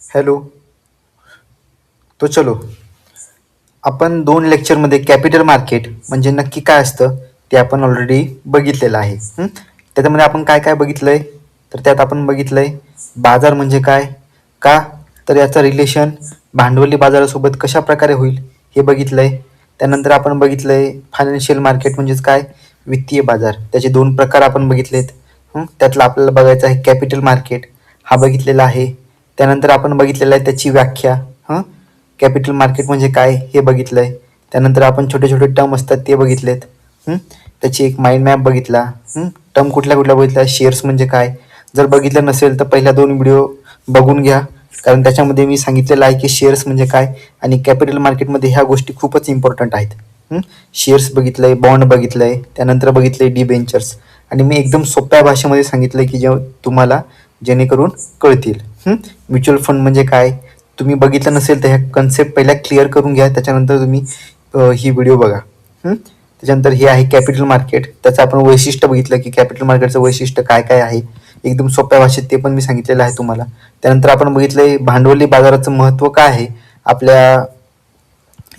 Hello. तो चलो आपण 2 लेक्चरमध्ये कॅपिटल मार्केट म्हणजे नक्की काय असतं ते आपण ऑलरेडी बघितलेलं आहे. त्याच्यामध्ये आपण काय काय बघितलंय, तर त्यात आपण बघितलंय बाजार म्हणजे काय, का तर याचं रिलेशन भांडवली बाजारासोबत कशा प्रकारे होईल हे बघितलंय. त्यानंतर आपण बघितलंय फायनान्शियल मार्केट म्हणजेच काय, वित्तीय बाजार. त्याचे 2 प्रकार आपण बघितलेत. त्यातलं आपल्याला बघायचं आहे कॅपिटल मार्केट, हा बघितलेला आहे. त्यानंतर आपण बघितलेलं आहे त्याची व्याख्या, कॅपिटल मार्केट म्हणजे काय हे बघितलंय. त्यानंतर आपण छोटे छोटे टर्म असतात ते बघितलेत. त्याची एक माइंड मॅप बघितला. टर्म कुठल्या कुठल्या बघितल्या, शेअर्स म्हणजे काय. जर बघितलं नसेल तर पहिल्या 2 व्हिडिओ बघून घ्या, कारण त्याच्यामध्ये मी सांगितलेलं आहे की शेअर्स म्हणजे काय आणि कॅपिटल मार्केटमध्ये ह्या गोष्टी खूपच इम्पॉर्टंट आहेत. शेअर्स बघितलंय, बॉन्ड बघितलंय, त्यानंतर बघितलंय डिबेंचर्स, आणि मी एकदम सोप्या भाषेमध्ये सांगितलंय की जे तुम्हाला जेणेकरून कळतील. म्युच्युअल फंड म्हणजे काय, तुम्ही बघितलं नसेल तर ह्या कन्सेप्ट पहिला क्लिअर करून घ्या, त्याच्यानंतर तुम्ही ही व्हिडिओ बघा. त्याच्यानंतर हे आहे कॅपिटल मार्केट, त्याचं आपण वैशिष्ट्य बघितलं की कॅपिटल मार्केटचं वैशिष्ट्य काय काय आहे, एकदम सोप्या भाषेत ते पण मी सांगितलेलं आहे तुम्हाला. त्यानंतर आपण बघितलंय भांडवली बाजाराचं महत्त्व काय आहे आपल्या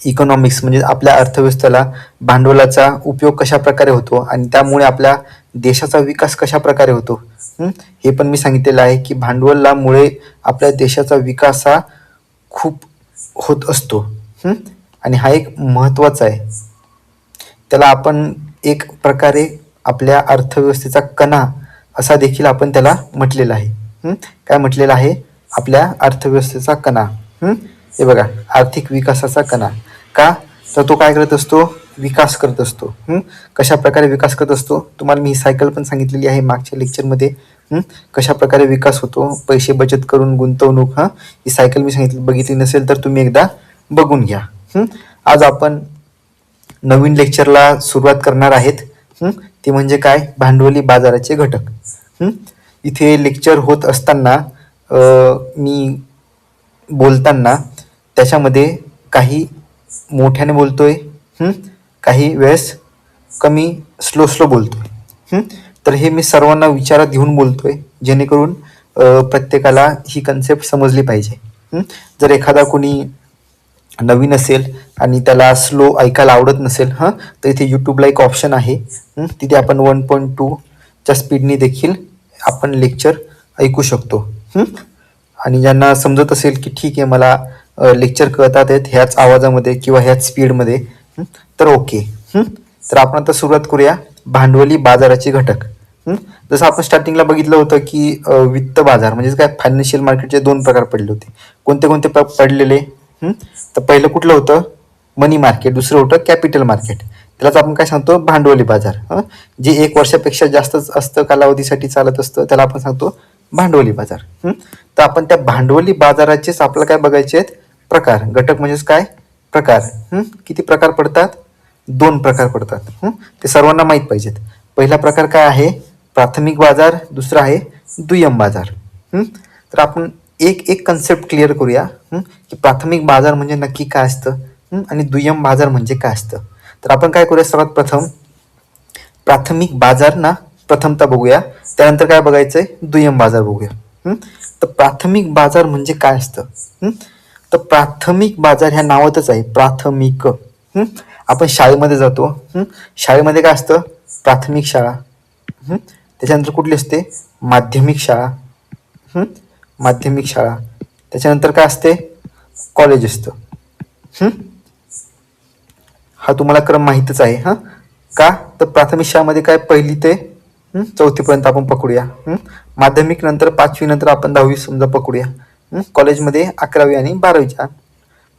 इकॉनॉमिक्स म्हणजे आपल्या अर्थव्यवस्थेला भांडवलाचा उपयोग कशा प्रकारे होतो आणि त्यामुळे आपल्या देशाचा विकास कशा प्रकारे होतो. हे पण मी सांगितलेलं आहे की भांडवलामुळे आपल्या देशाचा विकास हा खूप होत असतो. आणि हा एक महत्त्वाचा आहे. त्याला आपण एक प्रकारे आपल्या अर्थव्यवस्थेचा कणा असा देखील आपण त्याला म्हटलेलं आहे. काय म्हटलेलं आहे, आपल्या अर्थव्यवस्थेचा कणा. हे बघा, आर्थिक विकासाचा कणा. का तर तो काय करत असतो, विकास करत असतो. कशा प्रकारे विकास करत असतो, तुम्हाला मी ही सायकल पण सांगितलेली आहे मागच्या लेक्चरमध्ये. कशा प्रकारे विकास होतो, पैसे बचत करून गुंतवणूक, ही सायकल मी सांगितली, बघितली नसेल तर तुम्ही एकदा बघून घ्या. आज आपण नवीन लेक्चरला सुरुवात करणार आहेत. ते म्हणजे काय, भांडवली बाजाराचे घटक. इथे लेक्चर होत असताना मी बोलताना त्याच्यामध्ये काही मोठ्याने बोलतोय, काही वेळेस कमी स्लो स्लो बोलतोय. तर हे मी सर्वांना विचारात घेऊन बोलतोय, जेणेकरून प्रत्येकाला ही कन्सेप्ट समजली पाहिजे. जर एखादा कोणी नवीन असेल आणि त्याला स्लो ऐकायला आवडत नसेल, तर इथे यूट्यूबला एक ऑप्शन आहे, तिथे आपण 1.2च्या स्पीडने देखील आपण लेक्चर ऐकू शकतो. आणि ज्यांना समजत असेल की ठीक आहे मला लेक्चर कळतात आहेत ह्याच आवाजामध्ये किंवा ह्याच स्पीडमध्ये, तर ओके. तर आपण आता सुरुवात करूया भांडवली बाजाराचे घटक. जसं आपण स्टार्टिंगला बघितलं होतं की वित्त बाजार म्हणजे काय, फायनान्शियल मार्केटचे 2 प्रकार पडले होते. कोणते कोणते पडलेले, तर पहिलं कुठलं होतं, मनी मार्केट. दुसरं होतं कॅपिटल मार्केट. त्यालाच आपण काय सांगतो, भांडवली बाजार. जे 1 वर्षापेक्षा जास्त असतं कालावधीसाठी चालत असतं त्याला आपण सांगतो भांडवली बाजार. तर आपण त्या भांडवली बाजाराचेच आपल्याला काय बघायचे आहेत, प्रकार. घटक म्हणजेच काय, प्रकार. किती प्रकार पडतात, 2 प्रकार पडतात. ते सर्वांना माहीत पाहिजेत. पहिला प्रकार काय आहे, प्राथमिक बाजार. दुसरा आहे दुय्यम बाजार. तर आपण एक एक कन्सेप्ट क्लिअर करूया की प्राथमिक बाजार म्हणजे नक्की काय असतं आणि दुय्यम बाजार म्हणजे काय असतं. तर आपण काय करूया, सर्वात प्रथम प्राथमिक बाजार ना प्रथमता बघूया, त्यानंतर काय बघायचंय, दुय्यम बाजार बघूया. तर प्राथमिक बाजार म्हणजे काय असतं, तर प्राथमिक बाजार ह्या नावातच आहे प्राथमिक. आपण शाळेमध्ये जातो, शाळेमध्ये काय असतं, प्राथमिक शाळा. त्याच्यानंतर कुठली असते, माध्यमिक शाळा. माध्यमिक शाळा. त्याच्यानंतर काय असते, कॉलेज असतं. हा तुम्हाला क्रम माहीतच आहे. का तर प्राथमिक शाळेमध्ये काय, 1ली ते 4थीपर्यंत आपण पकडूया. माध्यमिक नंतर 5वी नंतर आपण 10वी समजा पकडूया. कॉलेजमध्ये 11वी आणि 12वीच्या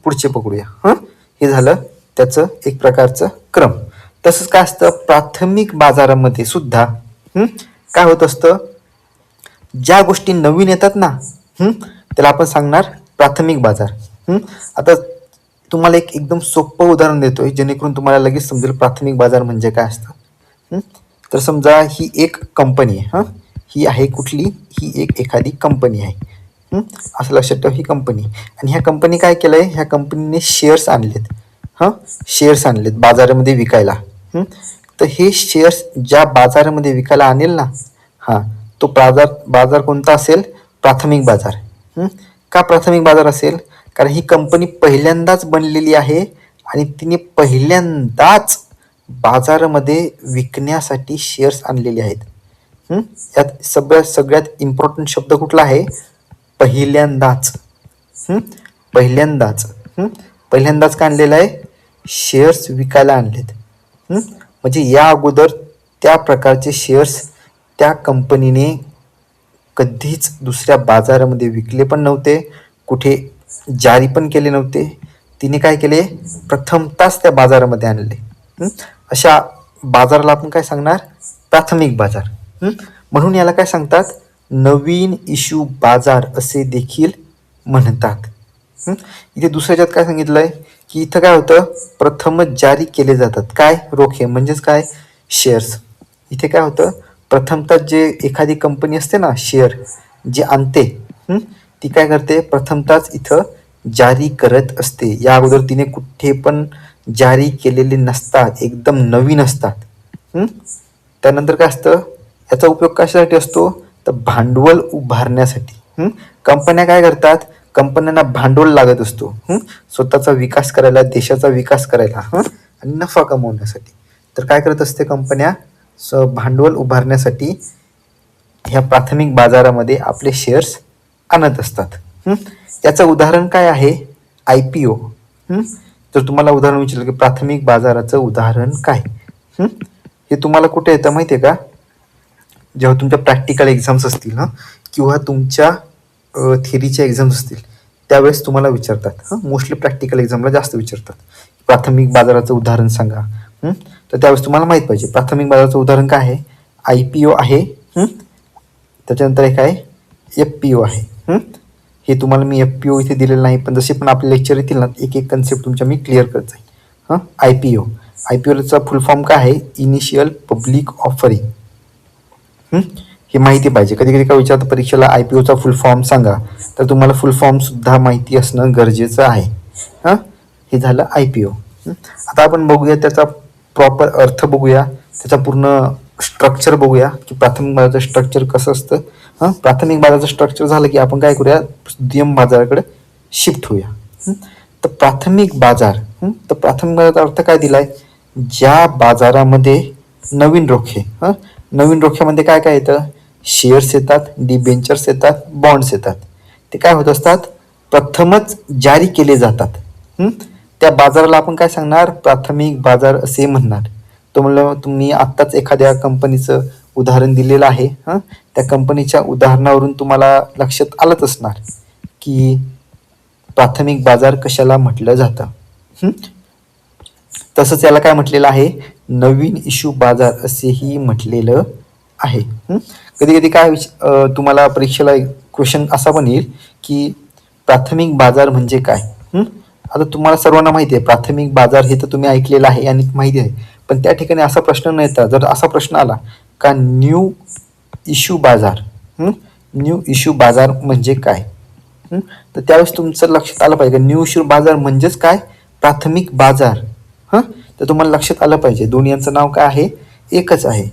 पुढचे पकडूया. हे झालं त्याचं एक प्रकारचं क्रम. तसंच काय असतं, प्राथमिक बाजारामध्ये सुद्धा काय होत असतं, ज्या गोष्टी नवीन येतात ना, त्याला आपण सांगणार प्राथमिक बाजार. आता तुम्हाला एक एकदम सोपं उदाहरण देतोय जेणेकरून तुम्हाला लगेच समजेल प्राथमिक बाजार म्हणजे काय असतं. तर समजा ही एक कंपनी आहे. ही आहे कुठली, ही एक एखादी कंपनी आहे. असं लक्षात ठेवा, ही कंपनी. आणि ह्या कंपनी काय केलंय, ह्या कंपनीने शेअर्स आणलेत. शेअर्स आणलेत बाजारामध्ये विकायला. तर हे शेअर्स ज्या बाजारामध्ये विकायला आणेल ना, तो बाजार कोणता असेल, प्राथमिक बाजार. का प्राथमिक बाजार असेल? कारण ही कंपनी पहिल्यांदाच बनलेली आहे आणि तिने पहिल्यांदाच बाजारामध्ये विकण्यासाठी शेअर्स आणलेले आहेत. यात सगळ्यात इम्पॉर्टंट शब्द कुठला आहे? पहिल्यांदाच. पहिल्यांदाच. पहिल्यांदाच का आणलेलं आहे? शेअर्स विकायला आणलेत. म्हणजे या अगोदर त्या प्रकारचे शेअर्स त्या कंपनीने कधीच दुसऱ्या बाजारामध्ये विकले पण नव्हते, कुठे जारी पण केले नव्हते. तिने काय केले? प्रथमताच त्या बाजारामध्ये आणले. अशा बाजाराला आपण काय सांगणार? प्राथमिक बाजार. म्हणून याला काय सांगतात? नवीन इश्यू बाजार असे देखील म्हणतात. इथे दुसऱ्या याच्यात काय सांगितलंय की इथं काय होतं? प्रथमच जारी केले जातात. काय? रोखे म्हणजेच काय? शेअर्स. इथे काय होतं? प्रथमतः जे एखादी कंपनी असते ना, शेअर जे आणते, ती काय करते? प्रथमतःच इथं जारी करत असते. या अगोदर तिने कुठे पण जारी केलेले नसतात, एकदम नवीन असतात. त्यानंतर काय असतं? याचा उपयोग कशासाठी असतो? तर भांडवल उभारण्यासाठी. कंपन्या काय करतात? कंपन्यांना भांडवल लागत असतो स्वतःचा विकास करायला, देशाचा विकास करायला आणि नफा कमवण्यासाठी. तर काय करत असते कंपन्या? भांडवल उभारण्यासाठी ह्या प्राथमिक बाजारामध्ये आपले शेअर्स आणत असतात. याचं उदाहरण काय आहे? IPO. तर तुम्हाला उदाहरण विचारलं की प्राथमिक बाजाराचं उदाहरण काय? हे तुम्हाला कुठे येतं माहिती आहे का? जेव्हा तुमच्या प्रॅक्टिकल एक्झाम्स असतील किंवा तुमच्या थिअरीच्या एक्झाम्स असतील त्यावेळेस तुम्हाला विचारतात. मोस्टली प्रॅक्टिकल एक्झामला जास्त विचारतात. प्राथमिक बाजाराचं उदाहरण सांगा. तर त्यावेळेस तुम्हाला माहीत पाहिजे प्राथमिक बाजाराचं उदाहरण काय आहे? IPO आहे. त्याच्यानंतर एक आहे FPO आहे. हे तुम्हाला मी FPO इथे दिलेलं नाही, पण जसे पण आपले लेक्चर येतील ना, एक एक कन्सेप्ट तुमच्या मी क्लिअर करत जाईल. IPOचा फुल फॉर्म काय आहे? Initial public offering. हे माहिती पाहिजे. कधी कधी काय विचारतं परीक्षेला IPOचा फुल फॉर्म सांगा, तर तुम्हाला फुल फॉर्म सुद्धा माहिती असणं गरजेचं आहे. हे झालं IPO. आता आपण बघूया त्याचा प्रॉपर अर्थ बघूया, त्याचा पूर्ण स्ट्रक्चर बघूया की प्राथमिक बाजाराचं स्ट्रक्चर कसं असतं. प्राथमिक बाजाराचं स्ट्रक्चर झालं की आपण काय करूया? दुय्यम बाजाराकडे शिफ्ट होऊया. तर प्राथमिक बाजार, तर प्राथमिक बाजाराचा अर्थ काय दिलाय? ज्या बाजारामध्ये नवीन रोखे, नवीन रोख्यामध्ये काय काय येतं? शेअर्स येतात, डिबेंचर्स येतात, बॉन्ड्स येतात. ते काय होत असतात? प्रथमच जारी केले जातात. त्या बाजाराला आपण काय सांगणार? प्राथमिक बाजार असे म्हणणार. तुम्ही आत्ताच एखाद्या कंपनीचं उदाहरण दिलेलं आहे. त्या कंपनीच्या उदाहरणावरून तुम्हाला लक्षात आलंच असणार की प्राथमिक बाजार कशाला म्हटलं जातं. तसंच याला काय म्हटलेलं आहे? नवीन इश्यू बाजार असेही म्हटलेलं आहे. कधी कधी काय तुम्हाला परीक्षेला क्वेश्चन असा पण येईल की प्राथमिक बाजार म्हणजे काय? आता तुम्हाला सर्वांना माहिती आहे प्राथमिक बाजार हे तर तुम्ही ऐकलेलं आहे आणि माहिती आहे, पण त्या ठिकाणी असा प्रश्न न येता जर असा प्रश्न आला का न्यू इश्यू बाजार, न्यू इश्यू बाजार म्हणजे काय? तर त्यावेळेस तुमचं लक्षात आलं पाहिजे न्यू इश्यू बाजार म्हणजेच काय? प्राथमिक बाजार. तर तुम्हाला लक्षात आलं पाहिजे दोन्ही यांचं नाव काय आहे? एकच आहे.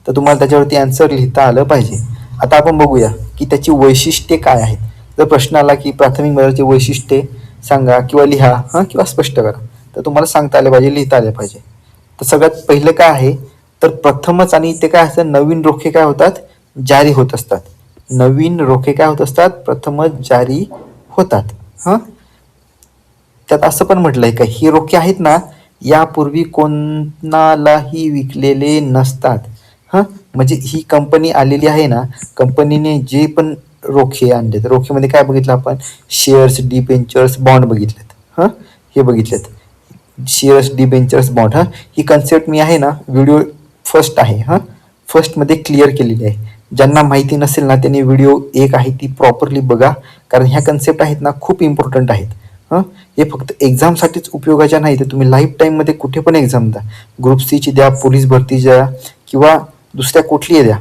तर तुम्हाला त्याच्यावरती आन्सर लिहिता आलं पाहिजे. आता आपण बघूया की त्याची वैशिष्ट्ये काय आहेत. जर प्रश्न आला की प्राथमिक बाजाराची वैशिष्ट्ये सांगा किंवा लिहा किंवा स्पष्ट करा, तर तुम्हाला सांगता आले पाहिजे, लिहिता आले पाहिजे. तर सगळ्यात पहिलं काय आहे? तर प्रथमच आणि ते काय असतं? नवीन रोखे काय होतात? जारी होत असतात. नवीन रोखे काय होत असतात? प्रथमच जारी होतात. त्यात असं पण म्हटलंय का ही रोखे आहेत ना यापूर्वी कोणालाही विकलेले नसतात. म्हणजे ही कंपनी आलेली आहे ना, कंपनीने जे पण रोखे आणलेत, रोखेमध्ये काय बघितलं आपण? शेअर्स, डिबेंचर्स, बॉन्ड बघितलेत. हे बघितलेत शेअर्स, डिबेंचर्स, बॉन्ड. ही कन्सेप्ट मी आहे ना व्हिडिओ फर्स्ट आहे फर्स्टमध्ये क्लिअर केलेली आहे. ज्यांना माहिती नसेल ना त्यांनी व्हिडिओ एक आहे ती प्रॉपरली बघा, कारण ह्या कन्सेप्ट आहेत ना खूप इम्पॉर्टंट आहेत. हे फक्त एक्झामसाठीच उपयोगाच्या नाही, तर तुम्ही लाईफ टाईममध्ये कुठे पण एक्झाम द्या, ग्रुप सीची द्या, पोलीस भरतीची द्या किंवा दुसऱ्या कुठलीही द्या.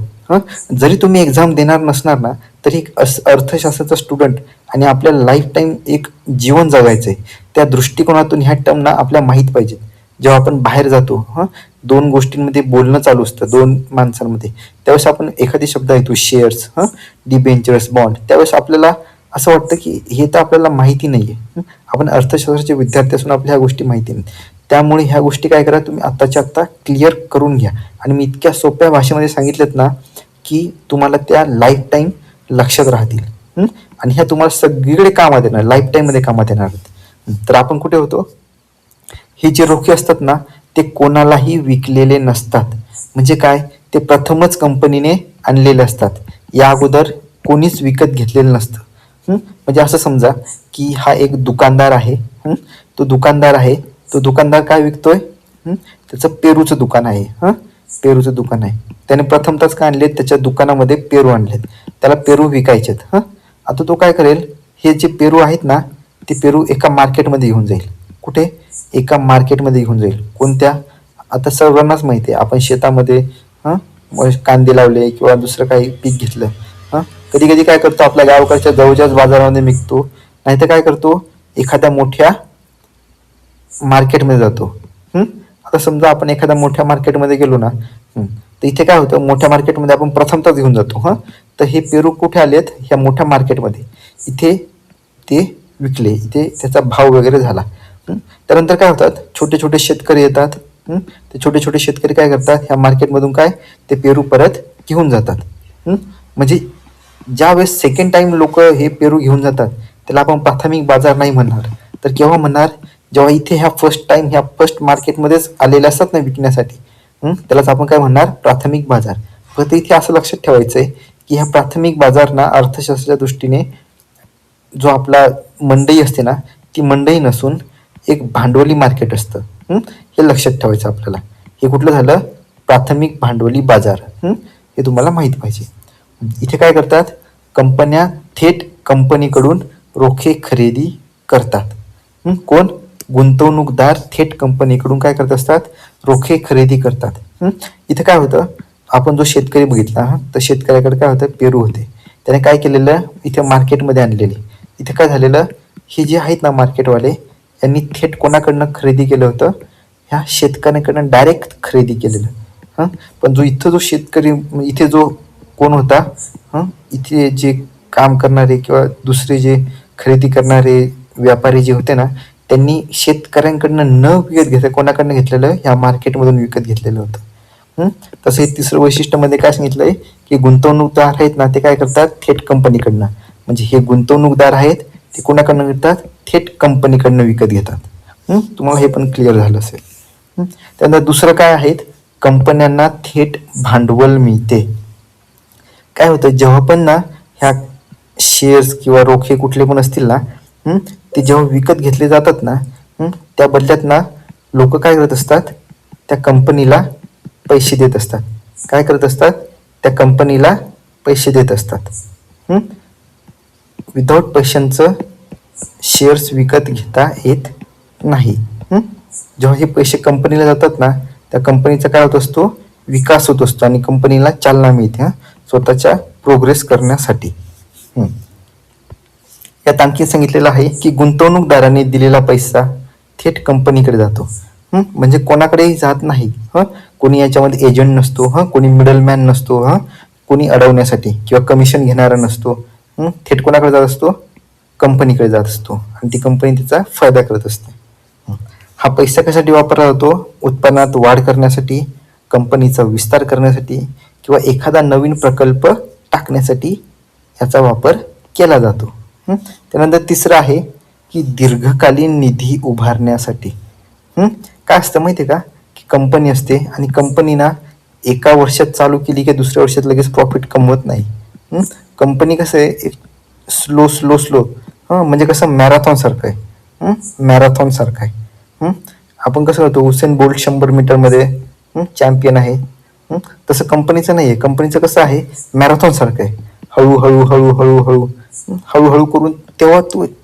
जरी तुम्ही एक्झाम देणार नसणार ना तरी एक अर्थशास्त्राचा स्टुडंट आणि आपल्याला लाईफ टाईम एक जीवन जगायचं आहे, त्या दृष्टिकोनातून ह्या टर्म ना आपल्याला माहीत पाहिजे. जेव्हा आपण बाहेर जातो दोन गोष्टींमध्ये बोलणं चालू असतं दोन माणसांमध्ये, त्यावेळेस आपण एखादी शब्द येतो शेअर्स, डिबेंचर्स, बॉन्ड, त्यावेळेस आपल्याला असं वाटतं की हे तर आपल्याला माहिती नाही आहे. आपण अर्थशास्त्राचे विद्यार्थी असून आपल्या ह्या गोष्टी माहिती नाहीत. त्यामुळे ह्या गोष्टी काय करा, तुम्ही आत्ताच्या आत्ता क्लिअर करून घ्या. आणि मी इतक्या सोप्या भाषेमध्ये सांगितलेत ना की तुम्हाला त्या लाईफ टाईम लक्षात राहतील. आणि ह्या तुम्हाला सगळीकडे कामात येणार, लाईफ टाईममध्ये कामात येणार आहेत. तर आपण कुठे होतो? हे जे रोखे असतात ना ते कोणालाही विकलेले नसतात. म्हणजे काय, ते प्रथमच कंपनीने आणलेले असतात. या अगोदर कोणीच विकत घेतलेलं नसतं. म्हणजे असं समजा की हा एक दुकानदार आहे. तो दुकानदार आहे, तो दुकानदार काय विकतोय? त्याचं पेरूचं दुकान आहे. पेरूचं दुकान आहे. त्याने प्रथमतच काय आणलेत, त्याच्या दुकानामध्ये पेरू आणलेत, त्याला पेरू विकायचेत. आता तो काय करेल, हे जे पेरू आहेत ना ते पेरू एका मार्केटमध्ये घेऊन जाईल. कुठे? एका मार्केटमध्ये घेऊन जाईल. कोणत्या? आता सर्वांनाच माहिती आहे, आपण शेतामध्ये कांदे लावले किंवा दुसरं काही पीक घेतलं, कधी कधी काय करतो, आपल्या गावाकडच्या जवळच्याच बाजारामध्ये विकतो, नाहीतर काय करतो, एखाद्या मोठ्या मार्केटमध्ये जातो. आता समजा आपण एखाद्या मोठ्या मार्केटमध्ये गेलो ना, तर इथे काय होतं, मोठ्या मार्केटमध्ये आपण प्रथमतच घेऊन जातो. तर हे पेरू कुठे आलेत? ह्या मोठ्या मार्केटमध्ये. इथे ते विकले, इथे त्याचा भाव वगैरे झाला. त्यानंतर काय होतात, छोटे छोटे शेतकरी येतात. ते छोटे छोटे शेतकरी काय करतात, ह्या मार्केटमधून काय ते पेरू परत घेऊन जातात. म्हणजे ज्या वेळेस सेकंड टाइम लोक हे पेरू घेऊन जातात त्याला आपण प्राथमिक बाजार नाही म्हणणार. तर केव्हा म्हणणार? जेव्हा इथे ह्या फर्स्ट मार्केटमध्येच आलेले असतात ना विकण्यासाठी, त्यालाच आपण काय म्हणणार? प्राथमिक बाजार. फक्त इथे असं लक्षात ठेवायचं आहे की ह्या प्राथमिक बाजार ना अर्थशास्त्राच्या दृष्टीने जो आपला मंडई असते ना, ती मंडई नसून एक भांडवली मार्केट असतं. हे लक्षात ठेवायचं आपल्याला. हे कुठलं झालं? प्राथमिक भांडवली बाजार. हे तुम्हाला माहित पाहिजे. इथे काय करतात, कंपन्या थेट कंपनीकडून रोखे खरेदी करतात. कोण? गुंतवणूकदार थेट कंपनीकडून काय करत असतात? रोखे खरेदी करतात. इथे काय होतं, आपण जो शेतकरी बघितला, तर शेतकऱ्याकडे काय होतं, पेरू होते. त्याने काय केलेलं, इथे मार्केटमध्ये आणलेले. इथे काय झालेलं, हे जे आहेत ना मार्केटवाले, यांनी थेट कोणाकडनं खरेदी केलं होतं? ह्या शेतकऱ्याकडनं डायरेक्ट खरेदी केलेलं. पण जो शेतकरी, इथे जो कोण होता, इथे जे काम करणारे किंवा दुसरे जे खरेदी करणारे व्यापारी जे होते ना, त्यांनी शेतकऱ्यांकडनं न विकत घेता कोणाकडनं घेतलेलं? ह्या मार्केटमधून विकत घेतलेलं होतं. तसं तिसरं वैशिष्ट्यामध्ये काय सांगितलंय की गुंतवणूकदार आहेत ना ते काय करतात? थेट कंपनीकडनं. म्हणजे हे गुंतवणूकदार आहेत, ते कोणाकडनं घेतात? थेट कंपनीकडनं विकत घेतात. तुम्हाला हे पण क्लिअर झालं असेल. त्यानंतर दुसरं काय आहेत, कंपन्यांना थेट भांडवल मिळते. काय होतं, जेव्हा पण ना ह्या शेअर्स किंवा रोखे कुठले पण असतील ना, ते जेव्हा विकत घेतले जातात ना, त्या बदल्यात ना लोक काय करत असतात, त्या कंपनीला पैसे देत असतात. काय करत असतात? त्या कंपनीला पैसे देत असतात. विदाऊट पैशांचं शेअर्स विकत घेता येत नाही. जेव्हा हे पैसे कंपनीला जातात ना, त्या कंपनीचा काय होत असतो? विकास होत असतो आणि कंपनीला चालना मिळते स्वतःच्या प्रोग्रेस करण्यासाठी. यात आणखी सांगितलेलं आहे की गुंतवणूकदारांनी दिलेला पैसा थेट कंपनीकडे जातो. म्हणजे कोणाकडेही जात नाही. कोणी याच्यामध्ये एजंट नसतो, कोणी मिडलमॅन नसतो, कोणी अडवण्यासाठी किंवा कमिशन घेणारा नसतो. थेट कोणाकडे जात असतो? कंपनीकडे जात असतो आणि ती कंपनी त्याचा फायदा करत असते. हा पैसा कशासाठी वापरला जातो? उत्पन्नात वाढ करण्यासाठी, कंपनीचा विस्तार करण्यासाठी किंवा एखादा नवीन प्रकल्प टाकण्यासाठी याचा वापर केला जातो. त्यानंतर तिसरं आहे की दीर्घकालीन निधी उभारण्यासाठी. काय असतं माहिती आहे का, की कंपनी असते आणि कंपनी ना एका वर्षात चालू केली की दुसऱ्या वर्षात लगेच प्रॉफिट कमवत नाही. कंपनी कसं आहे, स्लो म्हणजे कसं मॅरेथॉन सारखं आहे. मॅरेथॉन सारखं आहे. आपण कसं होतो, हुसेन बोल्ट 100 मीटरमध्ये चॅम्पियन आहे, तसं कंपनीचं नाही आहे. कंपनीचं कसं आहे, मॅरेथॉन सारखं आहे. हळूहळू हळूहळू हळू हळूहळू करून तेव्हा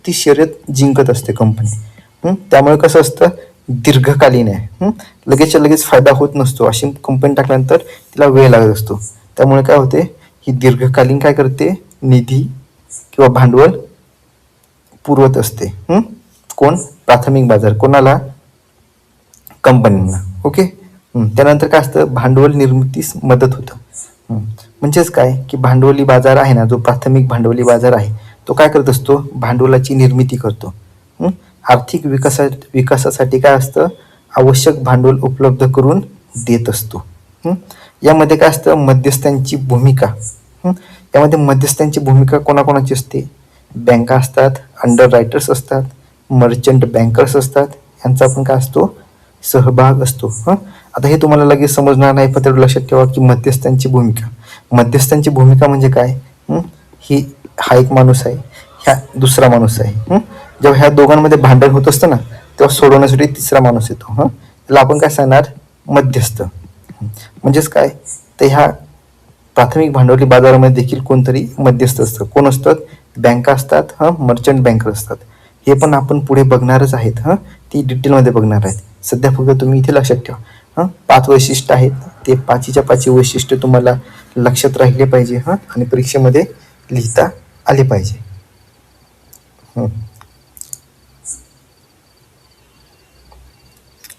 ती शर्यत जिंकत असते कंपनी. त्यामुळे कसं असतं, दीर्घकालीन आहे. लगेचच्या लगेच फायदा होत नसतो. अशी कंपनी टाकल्यानंतर तिला वेळ लागत असतो. त्यामुळे काय होते, ही दीर्घकालीन काय करते, निधी किंवा भांडवल पुरवत असते. कोण? प्राथमिक बाजार. कोणाला? कंपन्यांना. ओके. त्यानंतर काय असतं, भांडवल निर्मितीस मदत होतं. म्हणजेच काय की भांडवली बाजार आहे ना, जो प्राथमिक भांडवली बाजार आहे तो काय करत असतो, भांडवलाची निर्मिती करतो. आर्थिक विकासासाठी काय असतं, आवश्यक भांडवल उपलब्ध करून देत असतो. यामध्ये काय असतं, मध्यस्थांची भूमिका. यामध्ये मध्यस्थांची भूमिका कोणाकोणाची असते, बँका असतात, अंडर रायटर्स असतात, मर्चंट बँकर्स असतात, यांचा पण काय असतो, सहभाग असतो. आता हे तुम्हाला लगेच समजणार नाही, पण तेवढं लक्षात ठेवा की मध्यस्थांची भूमिका म्हणजे काय, हा एक माणूस आहे, ह्या दुसरा माणूस आहे. जेव्हा ह्या दोघांमध्ये भांडण होत असतं ना, तेव्हा सोडवण्यासाठी तिसरा माणूस येतो. त्याला आपण काय सांगणार, मध्यस्थ. म्हणजेच काय, तर ह्या प्राथमिक भांडवली बाजारामध्ये देखील कोणतरी मध्यस्थ असतं. कोण असतात, बँका असतात, मर्चंट बँकर असतात. हे पण आपण पुढे बघणारच आहेत, ती डिटेलमध्ये बघणार आहेत. सध्या फक्त तुम्ही इथे लक्षात ठेवा. 5 वैशिष्ट्य आहेत, ते 5च्या 5 वैशिष्ट्य तुम्हाला लक्षात राहिले पाहिजे, आणि परीक्षेमध्ये लिहिता आले पाहिजे.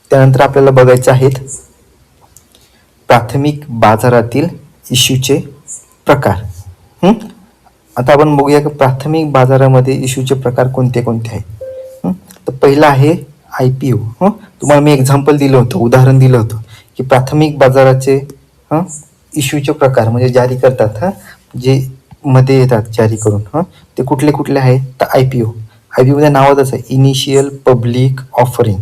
त्यानंतर आपल्याला बघायचं आहेत प्राथमिक बाजारातील इश्यूचे प्रकार. आता आपण बघूया की प्राथमिक बाजारामध्ये इश्यूचे प्रकार कोणते कोणते आहेत. तर पहिला आहे IPO. तुम्हाला मी एक्झाम्पल दिलं होतं, उदाहरण दिलं होतं की प्राथमिक बाजाराचे इश्यूचे प्रकार म्हणजे जारी करतात, जे मध्ये येतात जारी करून, ते कुठले कुठले आहेत, तर IPO मध्ये नावातच आहे, इनिशियल पब्लिक ऑफरिंग.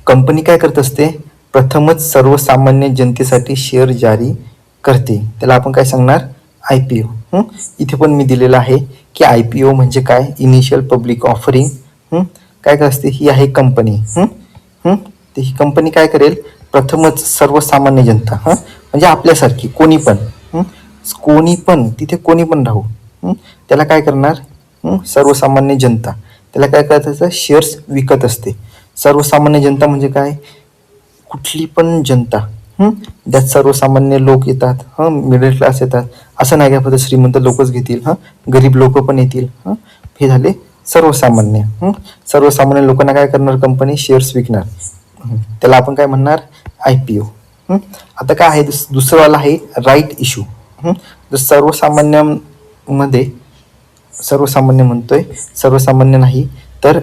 कंपनी काय करत असते, प्रथमच सर्वसामान्य जनतेसाठी शेअर जारी करते, त्याला आपण काय सांगणार, IPO. इथे पण मी दिलेलं आहे की IPO म्हणजे काय, इनिशियल पब्लिक ऑफरिंग. काय असते, ही आहे कंपनी. तर ही कंपनी काय करेल, प्रथमच सर्वसामान्य जनता, म्हणजे आपल्यासारखी कोणी पण तिथे कोणी पण राहू, त्याला काय करणार, सर्वसामान्य जनता, त्याला काय करायचं, शेअर्स विकत असते. सर्वसामान्य जनता म्हणजे काय, कुठली पण जनता, त्यात सर्वसामान्य लोक येतात, मिडल क्लास येतात, असं नाही का फक्त श्रीमंत लोकच घेतील, गरीब लोक पण येतील. हे झाले सर्वसामान्य. सर्वसामान्य लोकांना काय करणार कंपनी, शेअर्स विकणार, त्याला आपण काय म्हणणार, IPO. आता काय आहे, दुसरंवाला आहे राईट इश्यू. सर्वसामान्य म्हणतोय, सर्वसामान्य नाही तर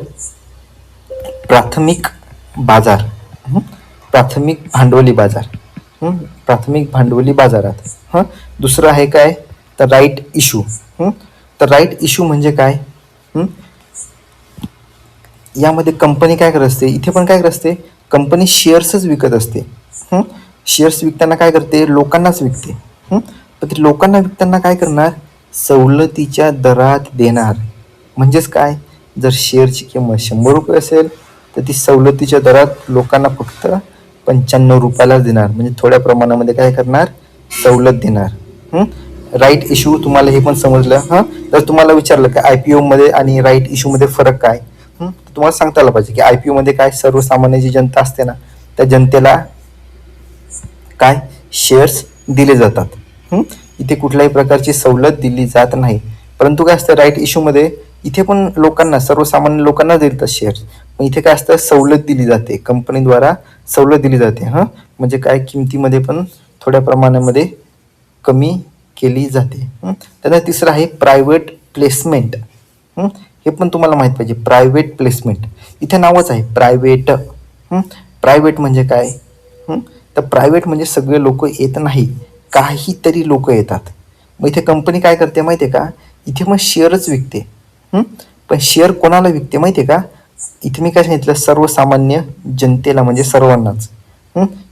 प्राथमिक बाजार, प्राथमिक भांडवली बाजारात. दुसरं आहे काय, तर राईट इश्यू. तर राईट इश्यू म्हणजे काय, यामध्ये कंपनी काय करत असते, इथे पण काय करत असते, कंपनी शेअर्सच विकत असते. शेअर्स विकताना काय करते, लोकांनाच विकते. पण ते लोकांना विकताना काय करणार, सवलतीच्या दरात देणार. म्हणजेच काय, जर शेअरची किंमत 100 रुपये असेल तर ती सवलतीच्या दरात लोकांना फक्त 95 रुपयालाच देणार, म्हणजे थोड्या प्रमाणामध्ये काय करणार, सवलत देणार. राईट इश्यू तुम्हाला हे पण समजलं. जर तुम्हाला विचारलं की IPO मध्ये आणि राईट इश्यू मध्ये फरक काय, तुम्हाला सांगता आलं पाहिजे की IPO मध्ये काय, सर्वसामान्य जी जनता असते ना, त्या जनतेला काय, शेअर्स दिले जातात. इथे कुठल्याही प्रकारची सवलत दिली जात नाही. परंतु काय असतं, राईट इश्यू मध्ये इथे पण लोकांना, सर्वसामान्य लोकांना देतात शेअर्स, पण इथे काय असतं, सवलत दिली जाते, कंपनीद्वारा सवलत दिली जाते. म्हणजे काय, किमतीमध्ये पण थोड्या प्रमाणामध्ये कमी केली जाते. त्यानंतर तिसरं आहे प्रायव्हेट प्लेसमेंट. हे पण तुम्हाला माहित पाहिजे, प्रायव्हेट प्लेसमेंट, इथे नावच आहे प्रायव्हेट. प्रायव्हेट म्हणजे काय, तर प्रायव्हेट म्हणजे सगळे लोक येत नाही, काहीतरी लोक येतात. मग इथे कंपनी काय करते माहिती आहे का, इथे मग शेअरच विकते. पण शेअर कोणाला विकते माहिती आहे का, इथे मी काय सांगितलं, सर्वसामान्य जनतेला, म्हणजे सर्वांनाच.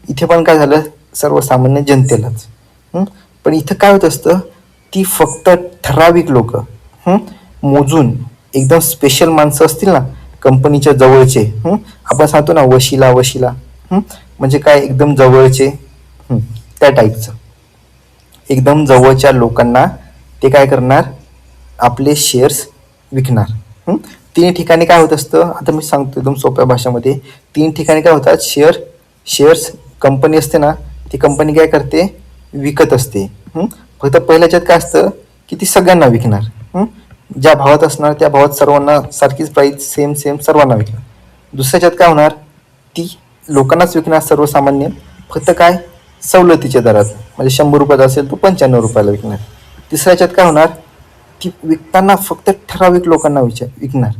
इथे पण काय झालं, सर्वसामान्य जनतेलाच. पण इथं काय होत असतं, ती फक्त ठराविक लोक, मोजून एकदम स्पेशल माणसं असतील ना कंपनीच्या जवळचे, आपण सांगतो ना वशिला, म्हणजे काय, एकदम जवळचे, त्या टाईपचं, एकदम जवळच्या लोकांना ते काय करणार, आपले शेअर्स विकणार. 3 ठिकाणी काय होत असतं, आता मी सांगतो एकदम सोप्या भाषेमध्ये, 3 ठिकाणी काय होतात, शेअर्स कंपनी असते ना, ती कंपनी काय करते, विकत असते. फक्त पहिल्याच्यात काय असतं की ती सगळ्यांना विकणार, ज्या भावात असणार त्या भावात सर्वांना सारखीच प्राईस, सेम सर्वांना विकणार. दुसऱ्याच्यात काय होणार, ती लोकांनाच विकणार सर्वसामान्य, फक्त काय, सवलतीच्या दरात, म्हणजे 100 रुपयात असेल तो 95 रुपयाला विकणार. तिसऱ्या याच्यात काय होणार, की विकताना फक्त ठराविक लोकांना विकणार.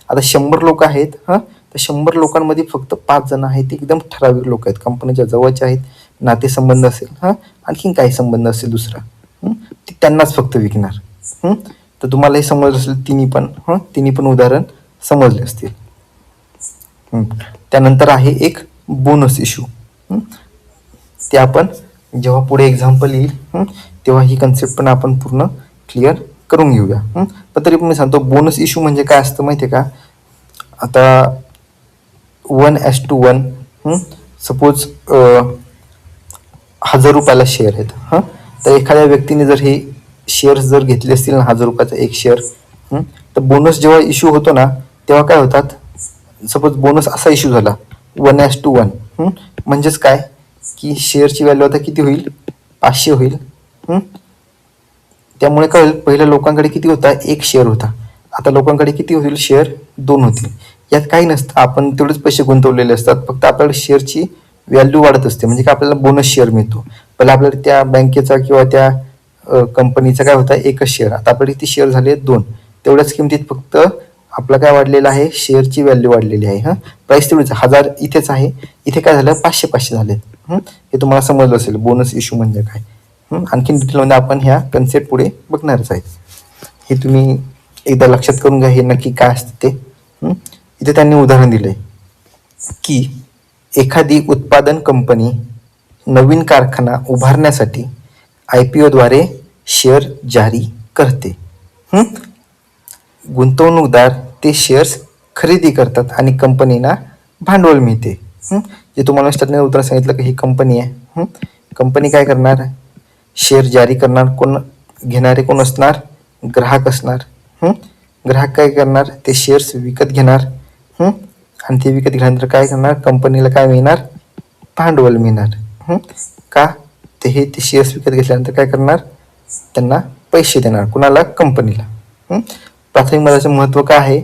आता 100 लोक आहेत तर 100 लोकांमध्ये फक्त 5 जण आहेत, ते एकदम ठराविक लोक आहेत, कंपनीच्या जवळचे आहेत, नातेसंबंध असेल आणखीन काही संबंध असेल दुसरा, ते त्यांनाच फक्त विकणार. तर तुम्हाला हे समजलं असेल, तिन्ही पण उदाहरण समजले असतील. त्यानंतर आहे एक बोनस इश्यू. ते आपण जेव्हा पुढे एक्झाम्पल येईल तेव्हा ही कन्सेप्ट पण आपण पूर्ण क्लिअर करून घेऊया. पण तरी पण मी सांगतो, बोनस इश्यू म्हणजे काय असतं माहिती आहे का. आता 1:1 सपोज 1000 रुपयाला शेअर आहेत. तर एखाद्या व्यक्तीने जर हे शेअर्स जर घेतले असतील ना, 1000 रुपयाचा एक शेअर, तर बोनस जेव्हा इश्यू होतो ना तेव्हा काय होतात, सपोज बोनस असा इश्यू झाला 1:1, म्हणजेच काय की शेअरची व्हॅल्यू आता किती होईल, 500 होईल. त्यामुळे काय होईल, पहिल्या लोकांकडे किती होता, एक शेअर होता, आता लोकांकडे किती होतील, शेअर 2 होतील. यात काही नसतं, आपण तेवढेच पैसे गुंतवलेले असतात, फक्त आपल्याला शेअरची व्हॅल्यू वाढत असते, म्हणजे काय आपल्याला बोनस शेअर मिळतो. पहिला आपल्याला त्या बँकेचा किंवा त्या कंपनीचा काय होता, एकच शेअर, आता आपल्याला किती शेअर झाले, 2. तेवढ्याच किमतीत फक्त आपलं काय वाढलेलं आहे, शेअरची व्हॅल्यू वाढलेली आहे. प्राईस तेवढीच 1000 इथेच आहे, इथे काय झालं, 500 झाले. हे तुम्हाला समजलं असेल बोनस इश्यू म्हणजे काय. आणखीन डिटेलमध्ये आपण ह्या कन्सेप्ट पुढे बघणारच आहेत. हे तुम्ही एकदा लक्षात करून घ्या, हे नक्की काय असतं ते. इथे त्यांनी उदाहरण दिलंय की एखादी उत्पादन कंपनी नवीन कारखाना उभारण्यासाठी IPO द्वारे शेअर जारी करते. गुंतवणूकदार ते शेअर्स खरेदी करतात आणि कंपनीला भांडवल मिळते. जे तुम्हाला स्टार्टिंग उत्तर सांगितलं की ही कंपनी आहे. कंपनी काय करणार, शेअर जारी करणार, कोण घेणारे कोण असणार, ग्राहक असणार. ग्राहक काय करणार, ते शेअर्स विकत घेणार, आणि ते विकत घेतल्यानंतर काय करणार, कंपनीला काय मिळणार, भांडवल मिळणार. का, ते शेअर्स विकत घेतल्यानंतर काय करणार, त्यांना पैसे देणार, कुणाला, कंपनीला. प्राथमिक बाजाराचे महत्त्व काय आहे,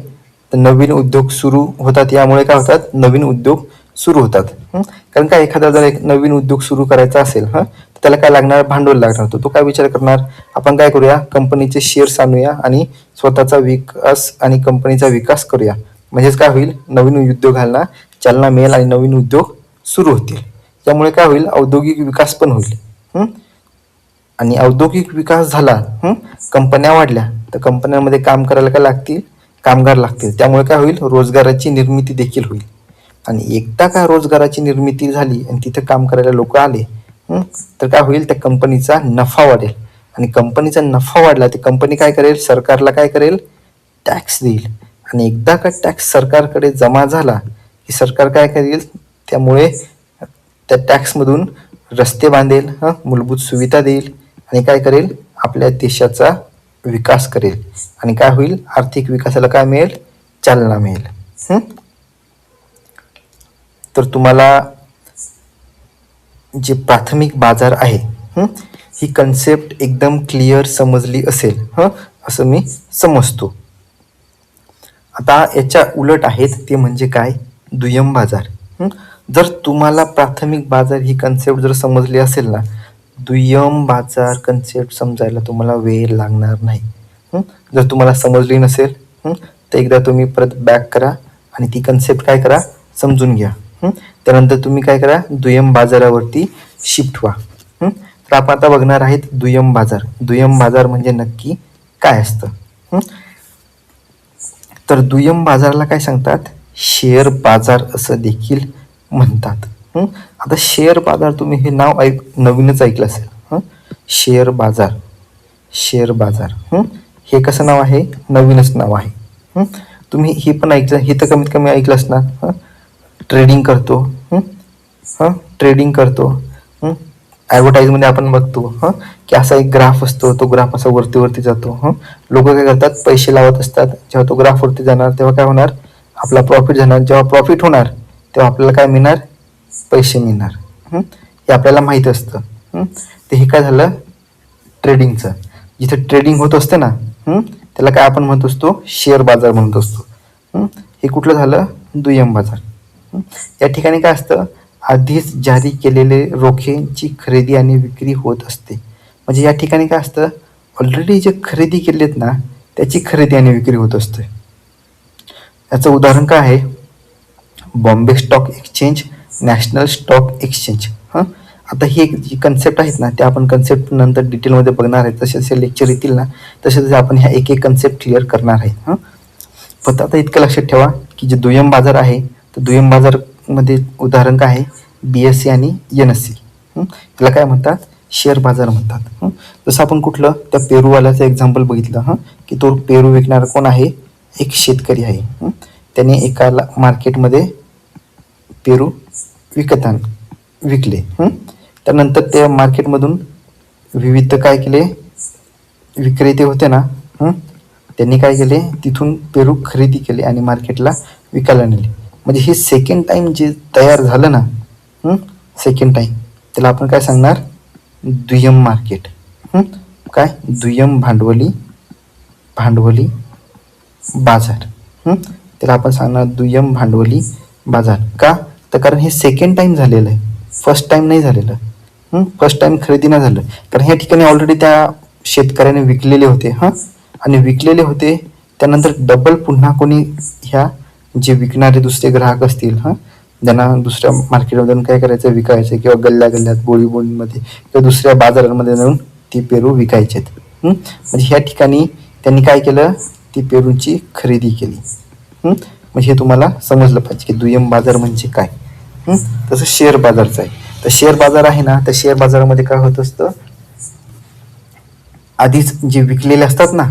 तर नवीन उद्योग सुरू होतात, यामुळे काय होतात, नवीन उद्योग सुरू होतात. कारण काय, एखादा जर एक नवीन उद्योग सुरू करायचा असेल तर त्याला काय लागणार, भांडवल लागणार. तो काय विचार करणार, आपण काय करूया, कंपनीचे शेअर्स आणूया आणि स्वतःचा विकास आणि कंपनीचा विकास करूया. म्हणजेच काय होईल, नवीन उद्योगांना चालना मिळेल आणि नवीन उद्योग सुरू होतील. त्यामुळे काय होईल, औद्योगिक विकास पण होईल. आणि औद्योगिक विकास झाला, कंपन्या वाढल्या, तर कंपन्यांमध्ये काम करायला काय लागतील, कामगार लागतील. त्यामुळे काय होईल, रोजगाराची निर्मिती देखील होईल. आणि एकदा का रोजगाराची निर्मिती झाली आणि तिथे काम करायला लोक आले, तर काय होईल, त्या कंपनीचा नफा वाढेल. आणि कंपनीचा नफा वाढला तर कंपनी काय करेल, सरकारला काय करेल, टॅक्स देईल. आणि एकदा का टॅक्स सरकारकडे जमा झाला की सरकार काय करेल, त्यामुळे त्या टॅक्समधून रस्ते बांधेल, मूलभूत सुविधा देईल आणि काय करेल, आपल्या देशाचा विकास करेल. आणि काय होईल, आर्थिक विकासाला काय मिळेल, चालना मिळेल. तर तुम्हाला जे प्राथमिक बाजार आहे, ही कन्सेप्ट एकदम क्लिअर समजली असेल असं मी समजतो. आता याच्या उलट आहेत ते म्हणजे काय, दुय्यम बाजार. जर तुम्हाला प्राथमिक बाजार ही कन्सेप्ट जर समजली असेल ना, दुय्यम बाजार कन्सेप्ट समजायला तुम्हाला वेळ लागणार नाही. जर तुम्हाला समजली नसेल तर एकदा तुम्ही परत बॅक करा आणि ती कन्सेप्ट काय करा, समजून घ्या. त्यानंतर तुम्ही काय करा, दुय्यम बाजारावरती शिफ्ट व्हा. तर आपण आता बघणार आहेत दुय्यम बाजार. दुय्यम बाजार म्हणजे नक्की काय असतं. तर दुय्यम बाजाराला काय सांगतात, शेअर बाजार असं देखील म्हणतात. आता शेअर बाजार, तुम्ही हे नाव नवीनच ऐकलं असेल, शेअर बाजार. शेअर बाजार हे कसं नाव आहे, नवीनच नाव आहे. तुम्ही हे पण ऐकलं, हे तर कमीत कमी ऐकलं असणार, ट्रेडिंग करतो. ट्रेडिंग करतो. ॲडव्हर्टाईजमध्ये आपण बघतो की असा एक ग्राफ असतो, तो ग्राफ असा वरती जातो. लोक काय करतात, पैसे लावत असतात. जेव्हा तो ग्राफ वरती जाणार तेव्हा काय होणार, आपला प्रॉफिट जाणार. जेव्हा प्रॉफिट होणार तेव्हा आपल्याला काय मिळणार, पैसे मिळणार. हे आपल्याला माहीत असतं. ते हे काय झालं, ट्रेडिंगचं. जिथे ट्रेडिंग होत असते ना, त्याला काय आपण म्हणत असतो, शेअर बाजार म्हणत असतो. हे कुठलं झालं, दुय्यम बाजार. या ठिकाणी काय असतं, आधीच जारी केलेले रोखेची खरेदी आणि विक्री होत असते. म्हणजे या ठिकाणी काय असतं, ऑलरेडी जे खरेदी केलेत ना त्याची खरेदी आणि विक्री होत असते. याचं उदाहरण काय आहे? Bombay stock exchange, national stock exchange. हां, आता ही एक जी कन्सेप्ट आहेत ना त्या आपण कन्सेप्ट नंतर डिटेलमध्ये बघणार आहेत. जसे जसे लेक्चर येतील ना तसे तसे आपण ह्या एक एक कन्सेप्ट क्लिअर करणार आहे. हां, फक्त आता इतकं लक्षात ठेवा की जे दुय्यम बाजार आहे तर दुय्यम बाजारमध्ये उदाहरण काय आहे? BSE आणि NSE. त्याला काय म्हणतात? शेअर बाजार म्हणतात. जसं आपण कुठलं त्या पेरूवाल्याचं एक्झाम्पल बघितलं की तो पेरू विकणारा कोण आहे? एक शेतकरी आहे. त्याने एकाला मार्केटमध्ये पेरू विकले. त्यानंतर त्या मार्केटमधून विविध काय केले? विक्रेते होते ना, त्यांनी काय केले? तिथून पेरू खरेदी केले आणि मार्केटला विकायला नेले. म्हणजे हे सेकंड टाइम जे तयार झालं ना, सेकंड टाइम त्याला आपण काय सांगणार? दुय्यम मार्केट. काय? दुय्यम भांडवली बाजार. त्याला आपण सांगणार दुय्यम भांडवली बाजार. का? तर कारण हे सेकंड टाइम झालेलं आहे, फर्स्ट टाइम नाही झालेलं. फर्स्ट टाइम खरेदी नाही झालं कारण ह्या ठिकाणी ऑलरेडी त्या शेतकऱ्याने विकलेले होते. आणि विकलेले होते त्यानंतर डबल पुन्हा कोणी ह्या जे विकणारे दुसरे ग्राहक असतील ज्यांना दुसऱ्या मार्केटमधून काय करायचं? विकायचं किंवा गल्ल्यात बोळीमध्ये किंवा दुसऱ्या बाजारांमध्ये जाऊन ती पेरू विकायचे. म्हणजे ह्या ठिकाणी त्यांनी काय केलं? ती पेरूंची खरेदी केली. म्हणजे हे तुम्हाला समजलं पाहिजे की दुय्यम बाजार म्हणजे काय. तसं शेअर बाजारचं आहे. तर शेअर बाजार आहे ना त्या शेअर बाजारामध्ये काय होत असतं? आधीच जे विकलेले असतात ना,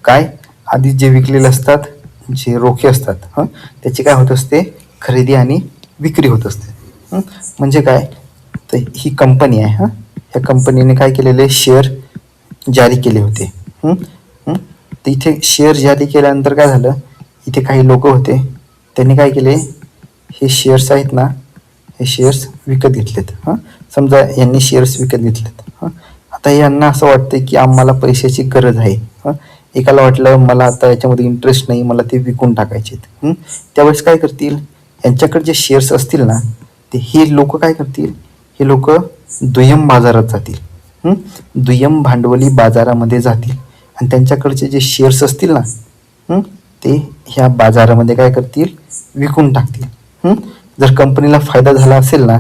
काय? आधीच जे विकलेले असतात, जे रोखे असतात त्याची काय होत असते? खरेदी आणि विक्री होत असते. म्हणजे काय? तर ही कंपनी आहे. ह्या कंपनीने काय केलेले? शेअर जारी केले होते. तर इथे शेअर जारी केल्यानंतर काय झालं? इथे काही लोक होते त्यांनी काय केले? हे शेअर्स आहेत ना हे शेअर्स विकत घेतलेत. समजा यांनी शेअर्स विकत घेतलेत. आता यांना असं वाटतं की आम्हाला पैशाची गरज आहे. एकाला वाटलं मला आता याच्यामध्ये इंटरेस्ट नाही, मला ते विकून टाकायचे. त्यावेळेस काय करतील? यांच्याकडे जे शेअर्स असतील ना ते हे लोक काय करतील? हे लोक दुय्यम बाजारात जातील, दुय्यम भांडवली बाजारामध्ये जातील आणि त्यांच्याकडचे जे शेअर्स असतील ना ते ह्या बाजारामध्ये काय करतील? विकून टाकतील. जर कंपनीला फायदा झाला असेल ना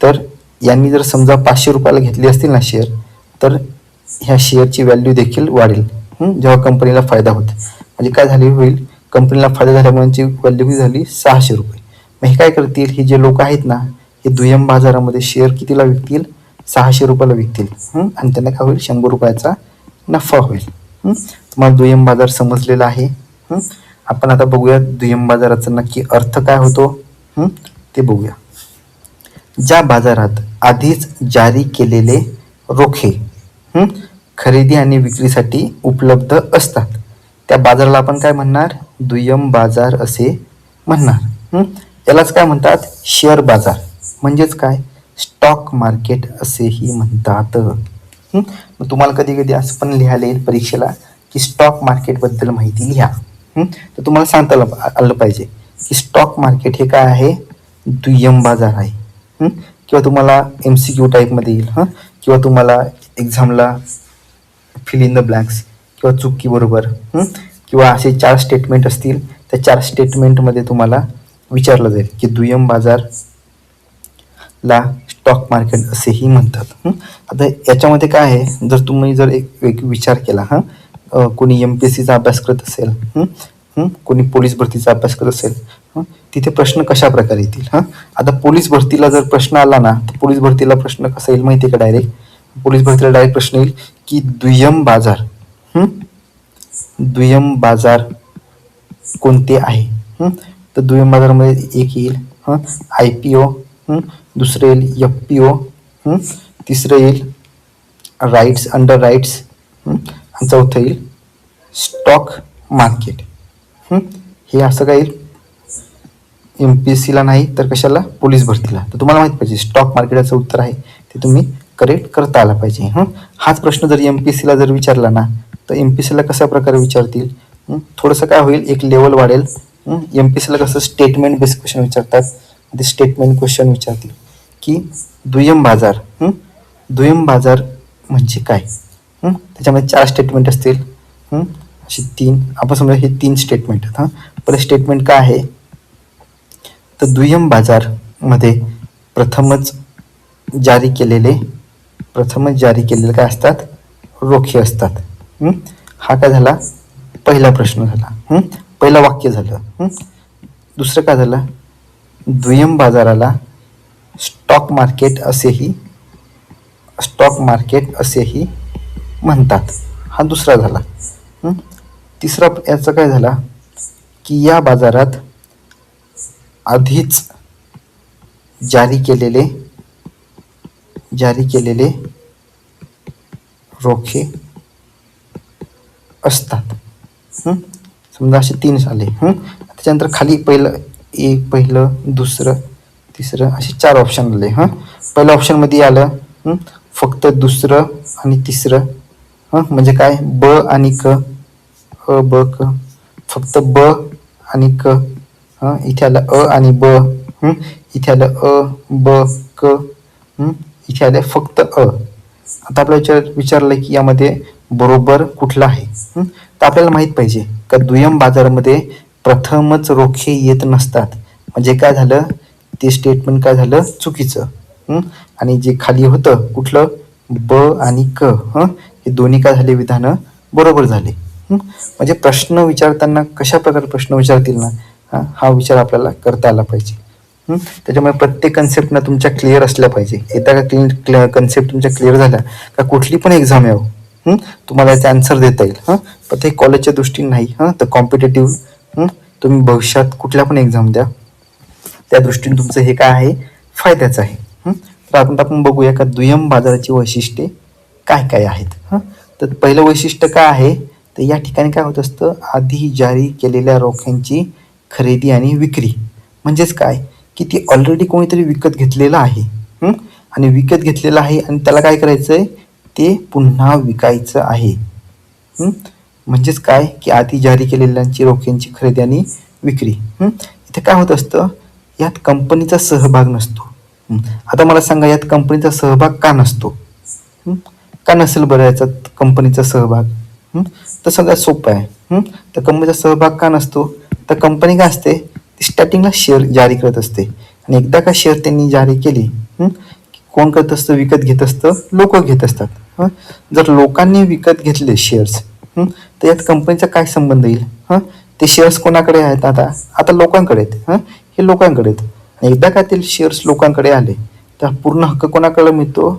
तर यांनी जर समजा 500 रुपयाला घेतली असतील ना शेअर तर ह्या शेअरची व्हॅल्यू देखील वाढेल जेव्हा कंपनीला फायदा होतो. म्हणजे काय झाली होईल? कंपनीला फायदा झाल्यामुळे व्हॅल्यू झाली 600 रुपये. मग हे काय करतील? हे जे लोक आहेत ना हे दुय्यम बाजारामध्ये शेअर कितीला विकतील? 600 रुपयाला विकतील आणि त्यांना काय होईल? 100 रुपयाचा नफा होईल. तुम्हाला दुय्यम बाजार समजलेला आहे. आपण आता बघूया दुय्यम बाजाराचा नक्की अर्थ काय होतो ते बघूया. ज्या बाजारात आधीच जारी केलेले रोखे खरेदी आणि विक्रीसाठी उपलब्ध असतात त्या बाजाराला आपण काय म्हणणार? दुय्यम बाजार असे म्हणणार. यालाच काय म्हणतात? शेअर बाजार म्हणजेच काय? स्टॉक मार्केट असेही म्हणतात. मग तुम्हाला कधी कधी असं पण लिहायला येईल परीक्षेला की स्टॉक मार्केटबद्दल माहिती लिहा. तर तुम्हाला सांगता आलं पाहिजे की स्टॉक मार्केट हे काय आहे? दुय्यम बाजार आहे. किंवा तुम्हाला MCQ टाईपमध्ये येईल किंवा तुम्हाला एक्झामला फिल इन द ब्लँक्स किंवा चुकी बरोबर किंवा असे 4 स्टेटमेंट असतील त्या 4 स्टेटमेंटमध्ये तुम्हाला विचारलं जाईल की दुय्यम बाजारला स्टॉक मार्केट असेही म्हणतात. आता याच्यामध्ये काय आहे? जर तुम्ही जर एक विचार केला कोणी MPSCचा अभ्यास करत असेल, कोणी पोलीस भरतीचा अभ्यास करत असेल तिथे प्रश्न कशा प्रकारे येतील? आता पोलीस भरतीला जर प्रश्न आला ना तर पोलीस भरतीला प्रश्न कसा येईल माहिती आहे का? डायरेक्ट पोलीस भरतीला डायरेक्ट प्रश्न येईल की दुय्यम बाजार कोणते आहे? तर दुय्यम बाजारामध्ये एक येईल IPO, दुसरं येईल FPO, तिसरं येईल राईट्स अंडर राईट्स आणि चौथं येईल स्टॉक मार्केट. हे असं काय येईल? MPSCला नाही तर कशाला? पोलीस भरतीला. तर तुम्हाला माहित पाहिजे स्टॉक मार्केटचं उत्तर आहे ते तुम्ही करेक्ट करता आला पाहिजे. हाच प्रश्न जर MPSCला जर विचारला ना तर MPSCला कशा प्रकारे विचारतील? थोडंसं काय होईल? एक लेवल वाढेल. MPSCला कसं स्टेटमेंट बेस्ड क्वेश्चन विचारतात ते स्टेटमेंट क्वेश्चन विचारतील की दुय्यम बाजार म्हणजे काय? त्याच्यामध्ये 4 स्टेटमेंट असतील. असे 3 आपण समजा हे 3 स्टेटमेंट आहेत. पहिलं स्टेटमेंट काय आहे? तर दुय्यम बाजारमध्ये प्रथमच जारी केलेले काय असतात? रोखे असतात. हा काय झाला? पहिला प्रश्न झाला. पहिलं वाक्य झालं. दुसरं काय झालं? दुय्यम बाजाराला स्टॉक मार्केट असेही म्हणतात. हा दुसरा झाला. तिसरा याचा काय झाला? की या बाजारात आधीच जारी केलेले रोखे असतात. समजा असे 3 झाले. त्याच्यानंतर खाली पहिलं दुसरं तिसरं असे 4 ऑप्शन आले. पहिल्या ऑप्शनमध्ये आलं फक्त दुसरं आणि तिसरं. म्हणजे काय? ब आणि क, अ ब क, फक्त ब आणि क. इथे आलं अ आणि ब. इथे आलं अ ब क. इथे आलं फक्त अ. आता आपल्याला विचारलं की यामध्ये बरोबर कुठला आहे? तर आपल्याला माहित पाहिजे का दुय्यम बाजारामध्ये प्रथमच रोखे येत नसतात. म्हणजे काय झालं? ते स्टेटमेंट काय झालं? चुकीचं. आणि जे खाली होतं कुठलं? ब आणि क. हे दोन्ही काय झाले? विधानं बरोबर झाले. म्हणजे प्रश्न विचारताना कशा प्रकारे प्रश्न विचारतील ना, हा विचार आपल्याला करता आला पाहिजे. त्याच्यामुळे प्रत्येक कन्सेप्ट तुमच्या क्लिअर असल्या पाहिजे. एकदा का कन्सेप्ट तुमच्या क्लिअर झाल्या का कुठली पण एक्झाम यावं तुम्हाला याचा आन्सर देता येईल. पण ते कॉलेजच्या दृष्टीने नाही. तर कॉम्पिटेटिव्ह तुम्ही भविष्यात कुठल्या पण एक्झाम द्या, त्या दृष्टीने तुमचं हे काय आहे? फायद्याचं आहे. तर आपण बघूया का दुय्यम बाजाराची वैशिष्ट्ये काय काय आहेत. तर पहिलं वैशिष्ट्य काय आहे? तर या ठिकाणी काय होत असतं? आधी जारी केलेल्या रोख्यांची खरेदी आणि विक्री. म्हणजेच काय? की ती ऑलरेडी कोणीतरी विकत घेतलेलं आहे. आणि विकत घेतलेलं आहे आणि त्याला काय करायचंय? ते पुन्हा विकायचं आहे. म्हणजेच काय? की आधी जारी केलेल्यांची रोख्यांची खरेदी आणि विक्री. इथे काय होत असतं? यात कंपनीचा सहभाग नसतो. आता मला सांगा, यात कंपनीचा सहभाग का नसतो? का नसेल बरं याच्यात कंपनीचा सहभाग? तर सगळ्यात सोपं आहे. तर कंपनीचा सहभाग का नसतो? तर कंपनी काय असते? स्टार्टिंगला शेअर जारी करत असते आणि एकदा का शेअर त्यांनी जारी केली, कोण करत असतं? विकत घेत असतं. लोक घेत असतात. जर लोकांनी विकत घेतले शेअर्स, तर यात कंपनीचा काय संबंध येईल? ते शेअर्स कोणाकडे आहेत? आता लोकांकडे आहेत. हे लोकांकडे आहेत. आणि एकदा का ते शेअर्स लोकांकडे आले तर पूर्ण हक्क कोणाकडे मिळतो?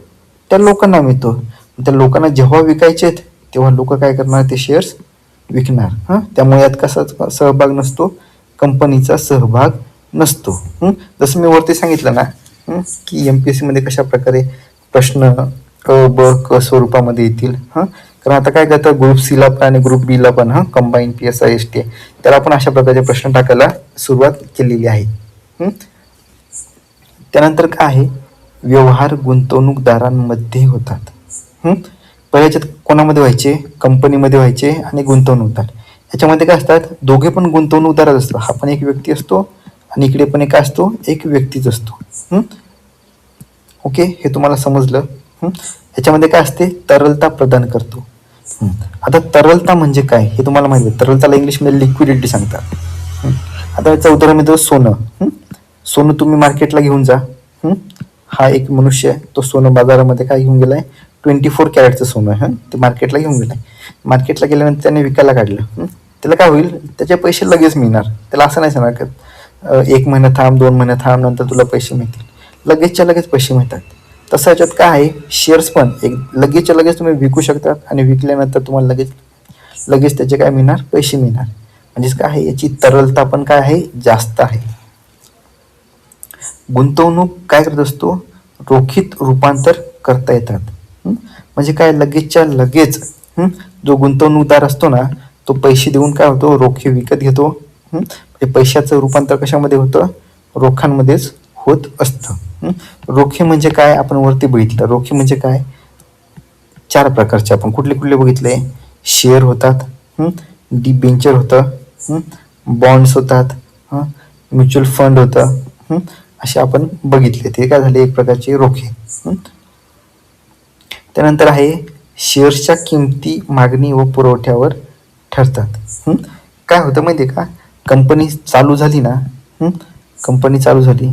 त्या लोकांना मिळतो. त्या लोकांना जेव्हा विकायचे आहेत तेव्हा लोक काय करणार? ते शेअर्स विकणार. त्यामुळे यात कसा सहभाग नसतो? कंपनीचा सहभाग नसतो. जसं मी वरती सांगितलं ना की MPSC मध्ये कशा प्रकारे प्रश्न अ ब क स्वरूपामध्ये येतील. कारण आता काय करतं, ग्रुप सी ला पण आणि ग्रुप बी ला पण कंबाईन PSI ST त्याला पण अशा प्रकारचे प्रश्न टाकायला सुरुवात केलेली आहे. त्यानंतर काय आहे? व्यवहार गुंतवणूकदारांमध्ये होतात. पहिल्याच्यात कोणामध्ये व्हायचे? कंपनीमध्ये व्हायचे आणि गुंतवणूकदार. याच्यामध्ये काय असतात? दोघे पण गुंतवणूकदारच असतो. हा पण एक व्यक्ती असतो आणि इकडे पण एक असतो, एक व्यक्तीच असतो. ओके, हे तुम्हाला समजलं. याच्यामध्ये काय असते? तरलता प्रदान करतो. आता तरलता म्हणजे काय हे तुम्हाला माहिती आहे. तरलताला इंग्लिशमध्ये लिक्विडिटी सांगतात. आता याचं उदाहरण म्हणजे सोनं. सोनं तुम्ही मार्केटला घेऊन जा. हा एक मनुष्य आहे, तो सोनं बाजारामध्ये काय घेऊन गेलाय? 24 कॅरेटचं सोनं आहे. ते मार्केटला घेऊन गेलाय. मार्केटला गेल्यानंतर त्याने विकायला काढलं. त्याला काय होईल? त्याचे पैसे लगेच मिळणार. त्याला असं नाही सांगणार का 1 महिना थांब, 2 महिना थांब, नंतर तुला पैसे मिळतील. लगेचच्या लगेच पैसे मिळतात. तसं याच्यात काय आहे? शेअर्स पण लगेचच्या लगेच तुम्ही विकू शकतात आणि विकल्यानंतर तुम्हाला लगेच त्याचे काय मिळणार? पैसे मिळणार. म्हणजेच काय आहे? याची तरलता पण काय आहे? जास्त आहे. गुंतवणूक काय करत असतो? रोखीत रूपांतर करता येतात. म्हणजे काय? लगेचच्या लगेच जो गुंतवणूकदार असतो ना, तो पैसे देऊन काय होतो? रोखे विकत घेतो. म्हणजे पैशाचं रूपांतर कशामध्ये होतं? रोखांमध्येच होत असतं. रोखे म्हणजे काय? आपण वरती बघितलं. रोखे म्हणजे काय? 4 प्रकारचे आपण कुठले बघितले? शेअर होतात, डिबेंचर होतं, बॉन्ड्स होतात, म्युच्युअल फंड होतं. असे आपण बघितले. ते काय झाले? एक प्रकारचे रोखे. त्यानंतर आहे शेअर्सच्या किमती मागणी व पुरवठ्यावर ठरतात. काय होतं माहिती आहे का, कंपनी चालू झाली ना, कंपनी चालू झाली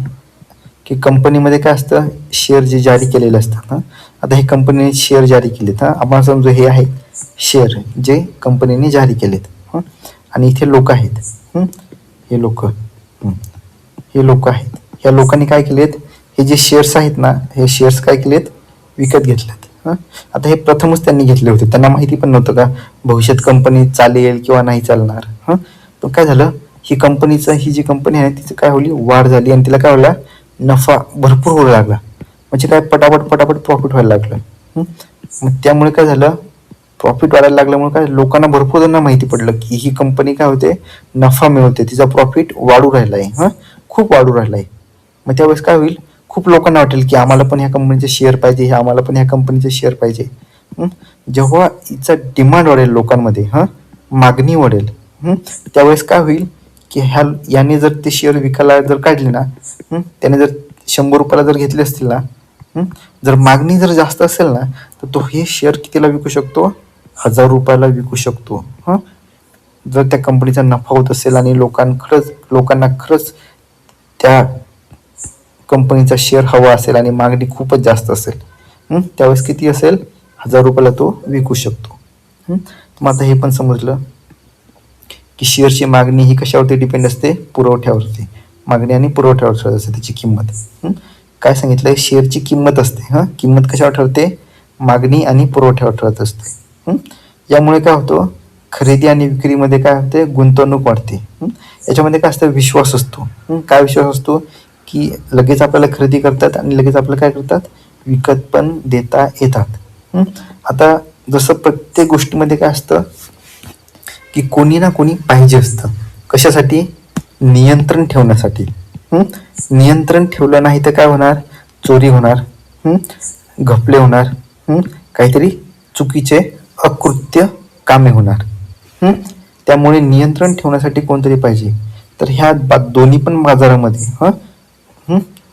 की कंपनीमध्ये काय असतं, शेअर जे जारी केलेले असतात. आता हे कंपनीने शेअर जारी केलेत. आपण समजू हे आहे शेअर जे कंपनीने जारी केलेत. आणि इथे लोक आहेत, हे लोक आहेत. ह्या लोकांनी काय केलेत, हे जे शेअर्स आहेत ना, हे शेअर्स काय केलेत, विकत घेतलेत. आता हे प्रथमच त्यांनी घेतले होते, त्यांना माहिती पण नव्हतं का भविष्यात कंपनी चालेल किंवा नाही चालणार. पण काय झालं, ही जी कंपनी आहे तिचं काय होली, वाढ झाली आणि तिला काय व्हायला, नफा भरपूर होऊ लागला. म्हणजे काय पटापट प्रॉफिट व्हायला लागलं. मग त्यामुळे काय झालं, प्रॉफिट वाढायला लागल्यामुळे काय लोकांना भरपूर जणांना माहिती पडलं की ही कंपनी काय होते, नफा मिळवते, तिचा प्रॉफिट वाढू राहिला आहे, खूप वाढू राहिला आहे. मग त्यावेळेस काय होईल, खूप लोकांना वाटेल की आम्हाला पण ह्या कंपनीचे शेअर पाहिजे, आम्हाला पण ह्या कंपनीचे शेअर पाहिजे. जेव्हा हिचा डिमांड वाढेल लोकांमध्ये, मागणी वाढेल, त्यावेळेस काय होईल की याने जर ते शेअर विकायला जर काढले ना, त्याने जर 100 रुपयाला जर घेतले असतील ना, जर मागणी जर जास्त असेल ना, तर तो हे शेअर कितीला विकू शकतो, 1000 रुपयाला विकू शकतो. जर त्या कंपनीचा नफा होत असेल आणि लोकांना खरंच त्या कंपनीचा शेअर हवा असेल आणि मागणी खूपच जास्त असेल, त्यावेळेस किती असेल, 1000 रुपयाला तो विकू शकतो. मग आता हे पण समजलं की शेअरची मागणी ही कशावरती डिपेंड असते, पुरवठ्यावरती. मागणी आणि पुरवठ्यावर असते त्याची किंमत. काय सांगितलंय, शेअरची किंमत असते. किंमत कशावर ठरते, मागणी आणि पुरवठ्यावर ठरत असते. यामुळे काय होतं, खरेदी आणि विक्रीमध्ये काय होते, गुंतवणूक वाढते. याच्यामध्ये काय असतं, विश्वास असतो. काय विश्वास असतो की लगेच आपल्याला खरेदी करतात आणि लगेच आपल्याला काय करतात, विकत पण देता येतात. आता जसं प्रत्येक गोष्टीमध्ये काय असतं की कोणी ना कोणी पाहिजे असतं, कशासाठी, नियंत्रण ठेवण्यासाठी. नियंत्रण ठेवलं नाही तर काय होणार, चोरी होणार, घपले होणार, काहीतरी चुकीचे अकृत्य कामे होणार. त्यामुळे नियंत्रण ठेवण्यासाठी कोणतरी पाहिजे. तर ह्या दोन्ही पण बाजारामध्ये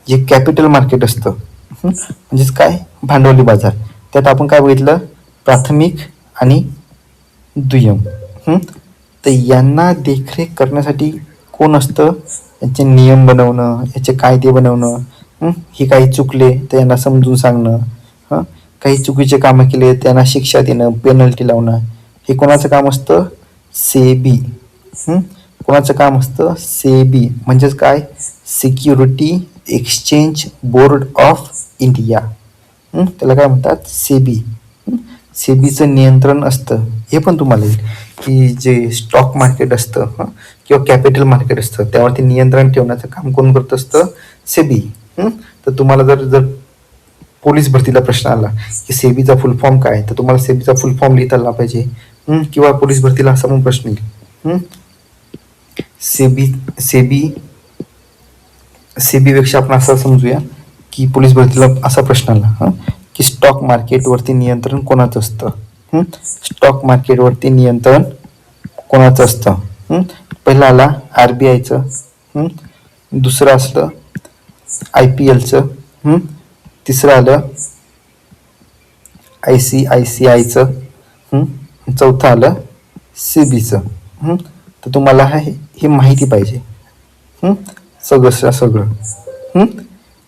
जे कॅपिटल मार्केट असतं, म्हणजेच काय, भांडवली बाजार, त्यात आपण काय बघितलं, प्राथमिक आणि दुय्यम. तर यांना देखरेख करण्यासाठी कोण असतं, याचे नियम बनवणं, याचे कायदे बनवणं, हे काही चुकले तर यांना समजून सांगणं, काही चुकीचे कामं केले त्यांना शिक्षा देणं, पेनल्टी लावणं, हे कोणाचं काम असतं, सेबी. कोणाचं काम असतं, सेबी म्हणजेच काय, security exchange board of India. त्याला काय म्हणतात, सेबी. सेबीचं नियंत्रण असतं. हे पण तुम्हाला येईल की जे स्टॉक मार्केट असतं किंवा कॅपिटल मार्केट असतं त्यावरती नियंत्रण ठेवण्याचं काम कोण करत असतं, सेबी. तर तुम्हाला जर पोलीस भरतीला प्रश्न आला की सेबीचा फुल फॉर्म काय, तर तुम्हाला सेबीचा फुल फॉर्म लिहिता आला पाहिजे. किंवा पोलीस भरतीला असा पण प्रश्न येईल, सेबीपेक्षा आपण असं समजूया की पोलीस भरतीला असा प्रश्न आला की स्टॉक मार्केटवरती नियंत्रण कोणाचं असतं. स्टॉक मार्केटवरती नियंत्रण कोणाचं असतं, पहिला आला RBIचं, दुसरं असलं IPLचं, तिसरं आलं ICICIचं, चौथं आलं सेबीचं. तर तुम्हाला हे माहिती पाहिजे सगळं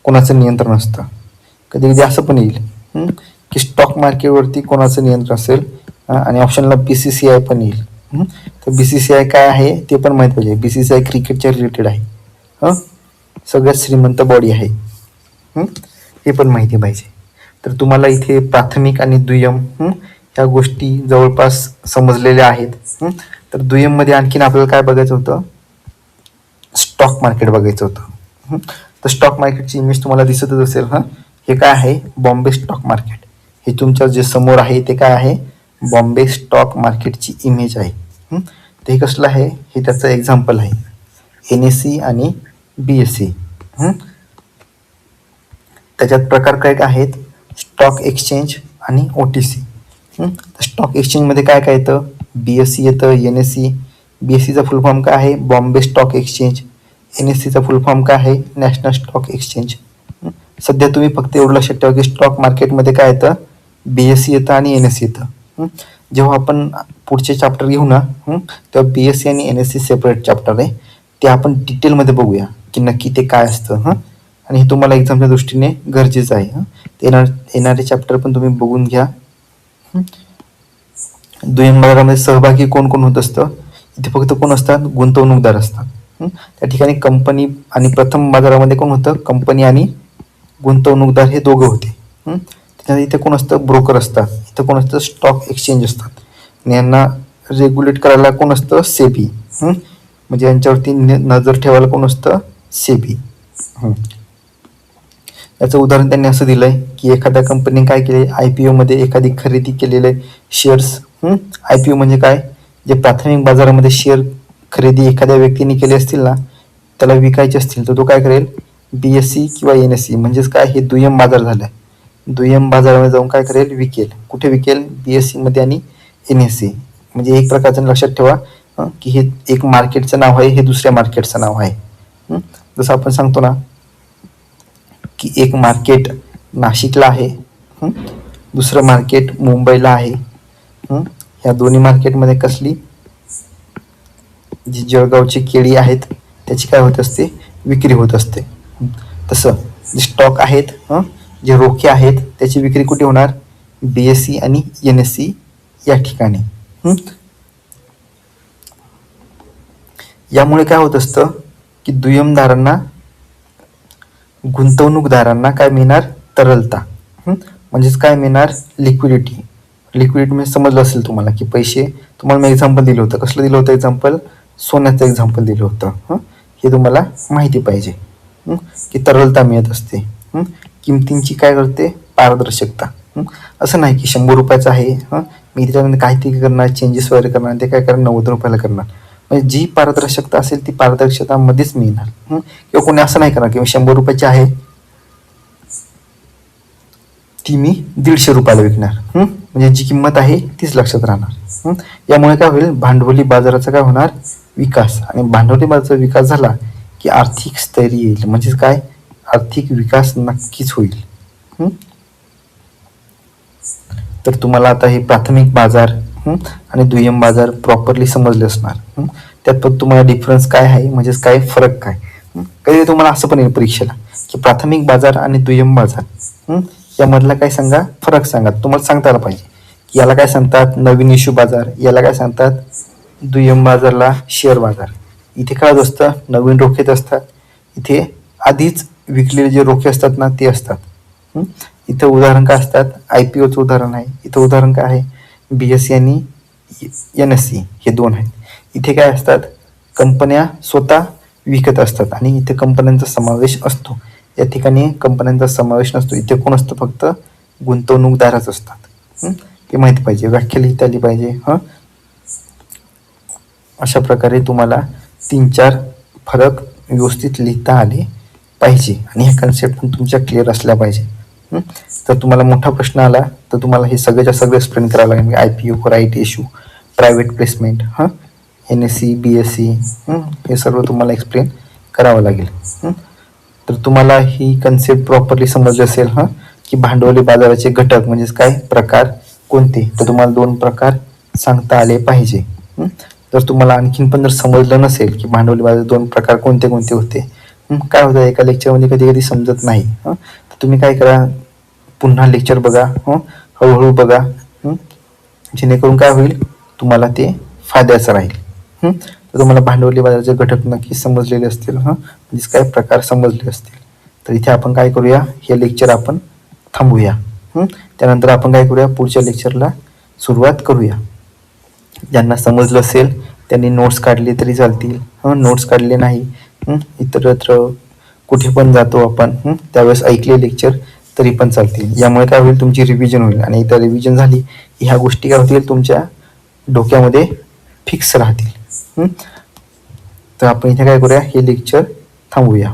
कोणाचं नियंत्रण असतं. कधी कधी असं पण येईल की स्टॉक मार्केटवरती कोणाचं नियंत्रण असेल आणि ऑप्शनला BCCI पण येईल. तर BCCI काय आहे ते पण माहीत पाहिजे. BCCI क्रिकेटच्या रिलेटेड आहे, सगळ्यात श्रीमंत बॉडी आहे, हे पण माहिती पाहिजे. तर तुम्हाला इथे प्राथमिक आणि दुय्यम ह्या गोष्टी जवळपास समजलेल्या आहेत. तर दुय्यममध्ये आणखीन आपल्याला काय बघायचं होतं, स्टॉक मार्केट बघायचं होतं. तर स्टॉक मार्केटची इमेज तुम्हाला दिसतच असेल. हे काय आहे, बॉम्बे स्टॉक मार्केट. हे तुमच्या जे समोर आहे ते काय आहे, बॉम्बे स्टॉक मार्केटची इमेज आहे. ते कसलं आहे, हे त्याचं एक्झाम्पल आहे, NSE आणि BSE. त्याच्यात प्रकार काय काय आहेत, स्टॉक एक्सचेंज आणि OTC. स्टॉक एक्सचेंजमध्ये काय काय येतं, BSE येतं, NSE. BSEचा फुल फॉर्म काय आहे, बॉम्बे स्टॉक एक्सचेंज. NSEचा फुल फॉर्म काय आहे, नॅशनल स्टॉक एक्सचेंज. सध्या तुम्ही फक्त एवढं लक्षात ठेवा की स्टॉक मार्केटमध्ये काय येतं, BSc येतं आणि NSc येतं. जेव्हा आपण पुढचे चॅप्टर घेऊ ना तेव्हा BSc आणि NSc सेपरेट चॅप्टर आहे, ते आपण डिटेलमध्ये बघूया की नक्की ते काय असतं. आणि हे तुम्हाला एक्झामच्या दृष्टीने गरजेचं आहे. येणारे चॅप्टर पण तुम्ही बघून घ्या. दुय्यम बाजारामध्ये सहभागी कोण कोण होत असतं, इथे फक्त कोण असतात, गुंतवणूकदार असतात. त्या ठिकाणी कंपनी आणि प्रथम बाजारामध्ये कोण होतं, कंपनी आणि गुंतवणूकदार हे दोघं होते. त्याच्यानंतर इथे कोण असतं, ब्रोकर असतात. इथं कोण असतं, स्टॉक एक्सचेंज असतात. आणि यांना रेग्युलेट करायला कोण असतं, सेबी. म्हणजे यांच्यावरती नजर ठेवायला कोण असतं, सेबी. याचं उदाहरण त्यांनी असं दिलंय की एखाद्या कंपनीने काय केले, IPO मध्ये एखादी खरेदी केलेले शेअर्स. IPO म्हणजे काय, जे प्राथमिक बाजारामध्ये शेअर खरेदी एखाद्या व्यक्तीने केली असतील ना, त्याला विकायचे असतील तर तो काय करेल, BSc किंवा NSc म्हणजेच काय, हे दुय्यम बाजार झालाय. दुय्यम बाजारामध्ये जाऊन काय करेल, विकेल. कुठे विकेल, BSc मध्ये आणि NSc. म्हणजे एक प्रकारचं लक्षात ठेवा की हे एक मार्केटचं नाव आहे, हे दुसऱ्या मार्केटचं नाव आहे. जसं आपण सांगतो ना की एक मार्केट नाशिकला आहे, दुसरं मार्केट मुंबईला आहे. ह्या दोन्ही मार्केटमध्ये कसली, जी जळगावची केळी आहेत त्याची काय होत असते, विक्री होत असते. तसं जे स्टॉक आहेत, जे रोखे आहेत त्याची विक्री कुठे होणार, BSc आणि NSc या ठिकाणी. यामुळे काय होत असतं की दुय्यमदारांना, गुंतवणूकदारांना काय मिळणार, तरलता. म्हणजेच काय मिळणार, लिक्विडिटी. लिक्विडिटी म्हणजे समजलं असेल तुम्हाला की पैसे, तुम्हाला मी एक्झाम्पल दिलं होतं. कसलं दिलं होतं एक्झाम्पल, सोन्याचं एक्झाम्पल दिलं होतं. हे तुम्हाला माहिती पाहिजे की तरलता मिळत असते. किमतींची काय करते, पारदर्शकता. असं नाही की 100 रुपयाचं आहे, मी त्याच्यामध्ये काहीतरी करणार, चेंजेस वगैरे करणार, ते काय करणार, 90 रुपयाला करणार. म्हणजे जी पारदर्शकता असेल ती पारदर्शकतामध्येच मिळणार. किंवा कोणी असं नाही करणार की 100 रुपयाची आहे ती मी 150 रुपयाला विकणार. म्हणजे जी किंमत आहे तीच लक्षात राहणार. यामुळे काय होईल, भांडवली बाजाराचा काय होणार, विकास. आणि भांडवली बाजाराचा विकास झाला की आर्थिक स्थैर्य येईल. म्हणजे काय, आर्थिक विकास नक्कीच होईल. तर तुम्हाला आता हे प्राथमिक बाजार आणि दुय्यम बाजार प्रॉपरली समजले असणार. त्यात पण तुम्हाला डिफरन्स काय आहे, म्हणजेच काय फरक काय. कधी तुम्हाला असं पण येईल परीक्षेला की प्राथमिक बाजार आणि दुय्यम बाजार यामधला काय सांगा, फरक सांगा. तुम्हाला सांगता आला पाहिजे की याला काय सांगतात, नवीन इश्यू बाजार, याला काय सांगतात, दुय्यम बाजारला शेअर बाजार. इथे काय असतं, नवीन रोखेच असतात. इथे आधीच विकलेले जे रोखे असतात ना ते असतात. इथं उदाहरण काय असतात, IPOचं उदाहरण आहे. इथं उदाहरण काय आहे, BSc आणि NSc हे दोन आहेत. इथे काय असतात, कंपन्या स्वतः विकत असतात आणि इथे कंपन्यांचा समावेश असतो. या ठिकाणी कंपन्यांचा समावेश नसतो. इथे कोण असतं, फक्त गुंतवणूकदारच असतात. हे माहिती पाहिजे, व्याख्या लिहिता आली पाहिजे. अशा प्रकारे तुम्हाला 3-4 फरक व्यवस्थित लिहिता आले पाहिजे आणि ह्या कन्सेप्ट पण तुमच्या क्लिअर असल्या पाहिजे. जर तुम्हाला मोठा प्रश्न आला तर तुम्हाला हे सगळ्याच्या सगळं एक्सप्लेन करावं लागेल. IPO, right issue, private placement, NSc, BSc, हे सर्व तुम्हाला एक्सप्लेन करावं लागेल. तर तुम्हाला ही कन्सेप्ट प्रॉपरली समजली असेल की भांडवली बाजाराचे घटक म्हणजेच काय, प्रकार कोणते, तर तुम्हाला 2 प्रकार सांगता आले पाहिजे. जर तुम्हाला आणखीन पण जर समजलं नसेल की भांडवली बाजाराचे 2 प्रकार कोणते कोणते होते, काय होतं एका लेक्चरमध्ये कधी कधी समजत नाही, तर तुम्ही काय करा, पुन्हा लेक्चर बघा, हळूहळू बघा, जेणेकरून काय होईल, तुम्हाला ते फायद्याचं राहील. तर तुम्हाला भांडवली बाजाराचे घटक नक्की समजलेले असतील, म्हणजे काय प्रकार समजले असतील. तर इथे आपण काय करूया, हे लेक्चर आपण थांबूया. त्यानंतर आपण काय करूया, पुढच्या लेक्चरला सुरुवात करूया. ज्यांना समजलं असेल त्यांनी नोट्स काढले तरी चालतील, नोट्स काढले नाही, इतरत्र कुठे पण जातो आपण त्यावेळेस ऐकले लेक्चर तरी पण चालतील. यामुळे काय होईल, तुमची रिव्हिजन होईल आणि एकदा रिव्हिजन झाली ह्या गोष्टी काय होतील, तुमच्या डोक्यामध्ये फिक्स राहतील. तर आपण इथे काय करूया, हे लेक्चर थांबूया.